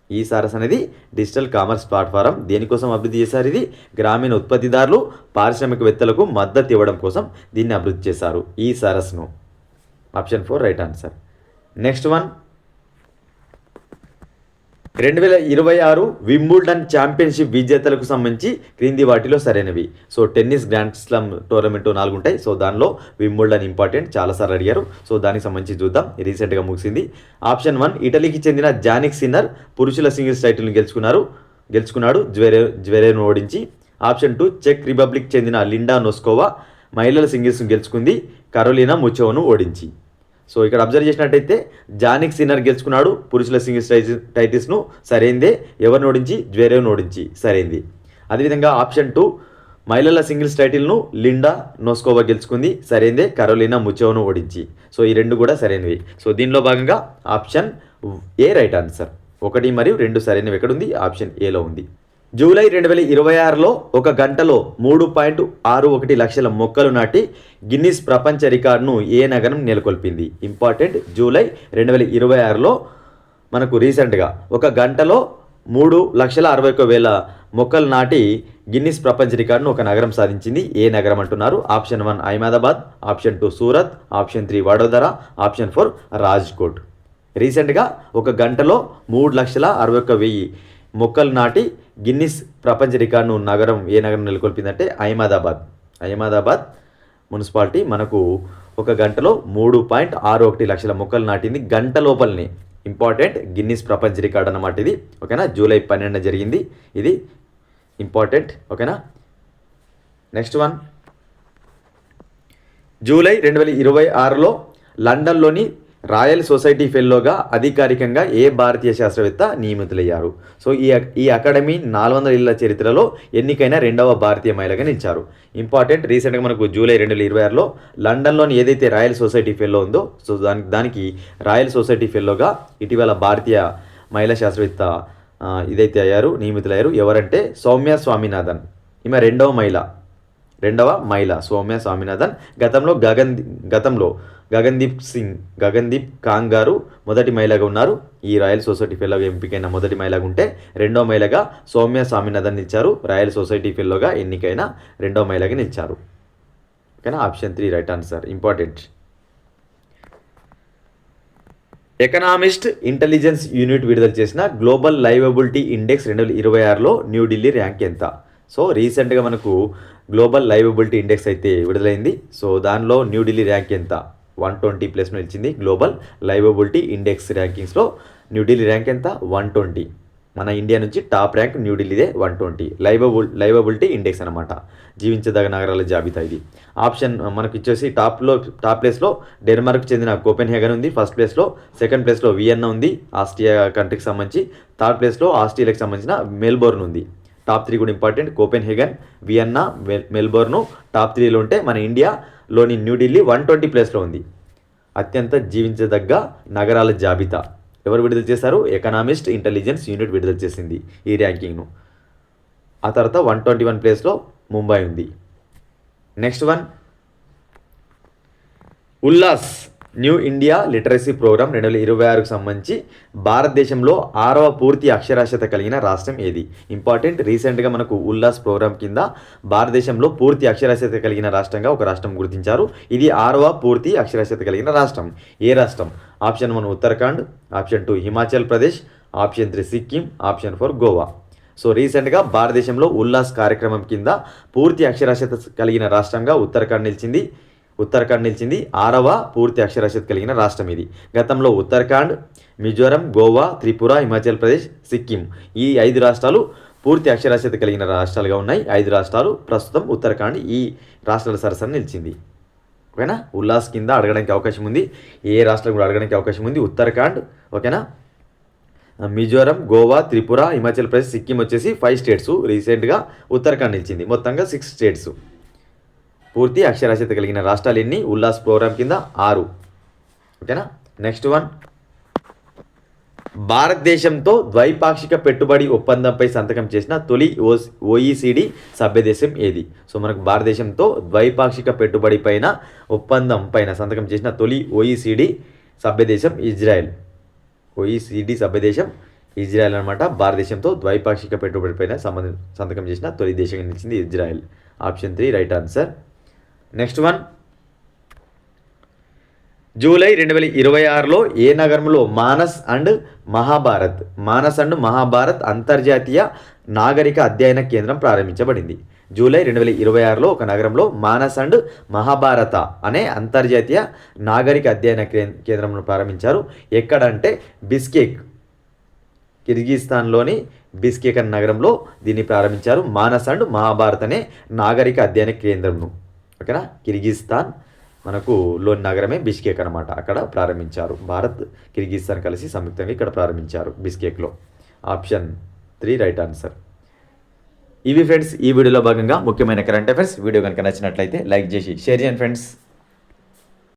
Speaker 1: ఈ సరస్ అనేది డిజిటల్ కామర్స్ ప్లాట్ఫారం. దేనికోసం అభివృద్ధి చేశారు? ఇది గ్రామీణ ఉత్పత్తిదారులు పారిశ్రామికవేత్తలకు మద్దతు ఇవ్వడం కోసం దీన్ని అభివృద్ధి చేశారు ఈ సరస్ను. Option 4 right answer. Next one, 2026 Wimbledon championship విజేతలకు సంబంధించి క్రింది వాటిలో సరైనవి. So tennis grand slam tournament 4 ఉంటాయి. సో దానిలో వింబుల్డన్ ఇంపార్టెంట్, చాలాసార్లు అడిగారు. సో దానికి సంబంధించి చూద్దాం, రీసెంట్గా ముగిసింది. ఆప్షన్ 1, ఇటలీకి చెందిన జానిక్ సిన్నర్ పురుషుల సింగిల్స్ టైటిల్ని గెలుచుకున్నాడు జ్వెరేవ్ను ఓడించి. ఆప్షన్ 2, చెక్ రిపబ్లిక్ చెందిన లిండా నోస్కోవా మహిళల సింగిల్స్ను గెలుచుకుంది కరోలినా ముచోవాను ఓడించి. సో ఇక్కడ అబ్జర్వ్ చేసినట్టయితే జానిక్ సిన్నర్ గెలుచుకున్నాడు పురుషుల సింగిల్స్ టైటిల్స్ను, సరైందే. ఎవరిని ఓడించి? జ్వెరేవ్ను ఓడించి, సరైంది. అదేవిధంగా ఆప్షన్ 2, మహిళల సింగిల్స్ టైటిల్ను లిండా నోస్కోవా గెలుచుకుంది, సరైందే. కరోలినా ముచోవాను ఓడించి. సో ఈ రెండు కూడా సరైనవి. సో దీనిలో భాగంగా ఆప్షన్ ఏ రైట్ ఆన్సర్. 1 మరియు 2 సరైనవి ఎక్కడుంది? ఆప్షన్ ఏలో ఉంది. జూలై 2026లో 1 గంటలో 3.61 లక్షల మొక్కలు నాటి గిన్నిస్ ప్రపంచ రికార్డును ఏ నగరం నెలకొల్పింది? ఇంపార్టెంట్. జూలై 2026లో మనకు రీసెంట్గా 1 గంటలో 3,61,000 మొక్కలు నాటి గిన్నిస్ ప్రపంచ రికార్డును ఒక నగరం సాధించింది. ఏ నగరం అంటున్నారు? Option 1 Ahmedabad, option 2 Surat, option 3 Vadodara, option 4 Rajkot. రీసెంట్గా 1 గంటలో 3,61,000 మొక్కలు నాటి గిన్నిస్ ప్రపంచ రికార్డును ఏ నగరం నెలకొల్పిందంటే అహ్మదాబాద్ మున్సిపాలిటీ మనకు 1 గంటలో 3.61 లక్షల మొక్కలు నాటింది, గంట లోపలనే. ఇంపార్టెంట్, గిన్నిస్ ప్రపంచ రికార్డ్ అన్నమాట ఇది. ఓకేనా, జూలై 12 జరిగింది ఇది, ఇంపార్టెంట్. ఓకేనా, నెక్స్ట్ వన్. జూలై 2026లో లండన్లోని రాయల్ సొసైటీ ఫెల్లోగా అధికారికంగా ఏ భారతీయ శాస్త్రవేత్త నియమితులయ్యారు? సో ఈ అకాడమీ 400 ఏళ్ల చరిత్రలో ఎన్నికైన 2వ భారతీయ మహిళగా నిలిచారు. ఇంపార్టెంట్, రీసెంట్గా మనకు జూలై 2026లో లండన్లోని ఏదైతే రాయల్ సొసైటీ ఫెల్లో ఉందో, సో దానికి రాయల్ సొసైటీ ఫెల్లోగా ఇటీవల భారతీయ మహిళా శాస్త్రవేత్త నియమితులయ్యారు. ఎవరంటే సౌమ్య స్వామినాథన్. ఈమె రెండవ మహిళ సౌమ్య స్వామినాథన్. గతంలో గగన్దీప్ కాంగ్ గారు మొదటి మహిళగా ఉన్నారు. ఈ రాయల్ సొసైటీ ఫెల్లోగా ఎంపికైన మొదటి మహిళగా ఉంటే, రెండవ మహిళగా సౌమ్య స్వామినాథన్ నిలిచారు. రాయల్ సొసైటీ ఫెల్లోగా ఎన్నికైన 2వ మహిళగా నిలిచారు. ఓకేనా, option 3 right answer. Important. Economist intelligence unit విడుదల చేసిన గ్లోబల్ లైవబిలిటీ ఇండెక్స్ 2026లో న్యూఢిల్లీ ర్యాంక్ ఎంత? సో రీసెంట్గా మనకు గ్లోబల్ లైవబిలిటీ ఇండెక్స్ అయితే విడుదలైంది. సో దానిలో న్యూఢిల్లీ ర్యాంక్ ఎంత? 120 ప్లేస్ నిలిచింది. గ్లోబల్ లైవబిలిటీ ఇండెక్స్ ర్యాంకింగ్స్లో న్యూఢిల్లీ ర్యాంక్ ఎంత? 120. మన ఇండియా నుంచి టాప్ ర్యాంక్ న్యూఢిల్లీదే 120. లైవబిలిటీ ఇండెక్స్ అనమాట, జీవించదగ నగరాల జాబితా ఇది. ఆప్షన్ మనకు ఇచ్చేసి టాప్ ప్లేస్లో డెన్మార్క్ చెందిన కోపెన్హేగన్ ఉంది ఫస్ట్ ప్లేస్లో. సెకండ్ ప్లేస్లో వియన్నా ఉంది, ఆస్ట్రియా కంట్రీకి సంబంధించి. థర్డ్ ప్లేస్లో ఆస్ట్రేలియాకి సంబంధించిన మెల్బోర్న్ ఉంది. టాప్ 3 కూడా ఇంపార్టెంట్. కోపెన్హేగన్, వియన్నా, మెల్బోర్ను టాప్ 3లో ఉంటే, మన ఇండియాలోని న్యూఢిల్లీ 120 ప్లేస్లో ఉంది. అత్యంత జీవించదగ్గ నగరాల జాబితా ఎవరు విడుదల చేశారు? ఎకనామిస్ట్ ఇంటెలిజెన్స్ యూనిట్ విడుదల చేసింది ఈ ర్యాంకింగ్ను. ఆ తర్వాత 121 ప్లేస్లో ముంబై ఉంది. Next one, Ullas new India literacy programme 2026కు సంబంధించి భారతదేశంలో 6వ పూర్తి అక్షరాస్యత కలిగిన రాష్ట్రం ఏది? ఇంపార్టెంట్, రీసెంట్గా మనకు ఉల్లాస్ ప్రోగ్రామ్ కింద భారతదేశంలో పూర్తి అక్షరాస్యత కలిగిన రాష్ట్రంగా ఒక రాష్ట్రం గుర్తించారు. ఇది 6వ పూర్తి అక్షరాస్యత కలిగిన రాష్ట్రం. ఏ రాష్ట్రం? Option 1 Uttarakhand, option 2 Himachal Pradesh, option 3 Sikkim, option 4 Goa. So రీసెంట్గా భారతదేశంలో ఉల్లాస్ కార్యక్రమం కింద పూర్తి అక్షరాస్యత కలిగిన రాష్ట్రంగా ఉత్తరాఖండ్ నిలిచింది. 6వ పూర్తి అక్షరాస్యత కలిగిన రాష్ట్రం ఇది. గతంలో ఉత్తరాఖండ్, మిజోరం, గోవా, త్రిపుర, హిమాచల్ ప్రదేశ్, సిక్కిం ఈ 5 రాష్ట్రాలు పూర్తి అక్షరాస్యత కలిగిన రాష్ట్రాలుగా ఉన్నాయి. 5 రాష్ట్రాలు, ప్రస్తుతం ఉత్తరాఖండ్ ఈ రాష్ట్రాల సరసన నిలిచింది. ఓకేనా, ఉల్లాస్ కింద అడగడానికి అవకాశం ఉంది. ఏ రాష్ట్రం కూడా అడగడానికి అవకాశం ఉంది? ఉత్తరాఖండ్, ఓకేనా, మిజోరం, గోవా, త్రిపుర, హిమాచల్ ప్రదేశ్, సిక్కిం వచ్చేసి 5 స్టేట్స్. రీసెంట్గా ఉత్తరాఖండ్ నిలిచింది. మొత్తంగా 6 స్టేట్స్. పూర్తి అక్షరాస్యత కలిగిన రాష్ట్రాలు ఎన్ని? ఉల్లాస్ ప్రోగ్రామ్ కింద 6. ఓకేనా, నెక్స్ట్ వన్, భారతదేశంతో ద్వైపాక్షిక పెట్టుబడి ఒప్పందంపై సంతకం చేసిన తొలి OECD సభ్యదేశం ఏది? సో మనకు భారతదేశంతో ద్వైపాక్షిక పెట్టుబడి ఒప్పందం పైన సంతకం చేసిన తొలి OECD సభ్యదేశం ఇజ్రాయెల్. OECD సభ్యదేశం ఇజ్రాయెల్ అనమాట. భారతదేశంతో ద్వైపాక్షిక పెట్టుబడి పైన సంతకం చేసిన తొలి దేశంగా నిలిచింది Israel. Option 3 right answer. Next one, July 2026లో ఏ నగరంలో మానస్ అండ్ మహాభారత్ అంతర్జాతీయ నాగరిక అధ్యయన కేంద్రం ప్రారంభించబడింది. జూలై 2026లో ఒక నగరంలో మానస్ అండ్ మహాభారత అనే అంతర్జాతీయ నాగరిక అధ్యయన కేంద్రంను ప్రారంభించారు. ఎక్కడంటే బిస్కెక్, కిర్గిస్థాన్లోని బిస్కెక్ అనే నగరంలో దీన్ని ప్రారంభించారు. మానస్ అండ్ మహాభారత్ అనే నాగరిక అధ్యయన కేంద్రంను. ఓకేనా, కిర్గిస్థాన్ మనకు లోని నగరమే బిష్కేక్ అనమాట. అక్కడ ప్రారంభించారు. భారత్, కిర్గిస్థాన్ కలిసి సంయుక్తంగా ఇక్కడ ప్రారంభించారు బిష్కేక్లో. Option 3 right answer. ఇవి ఫ్రెండ్స్ ఈ వీడియోలో భాగంగా ముఖ్యమైన కరెంట్ అఫైర్స్. వీడియో కనుక నచ్చినట్లయితే లైక్ చేసి షేర్ చేయండి ఫ్రెండ్స్.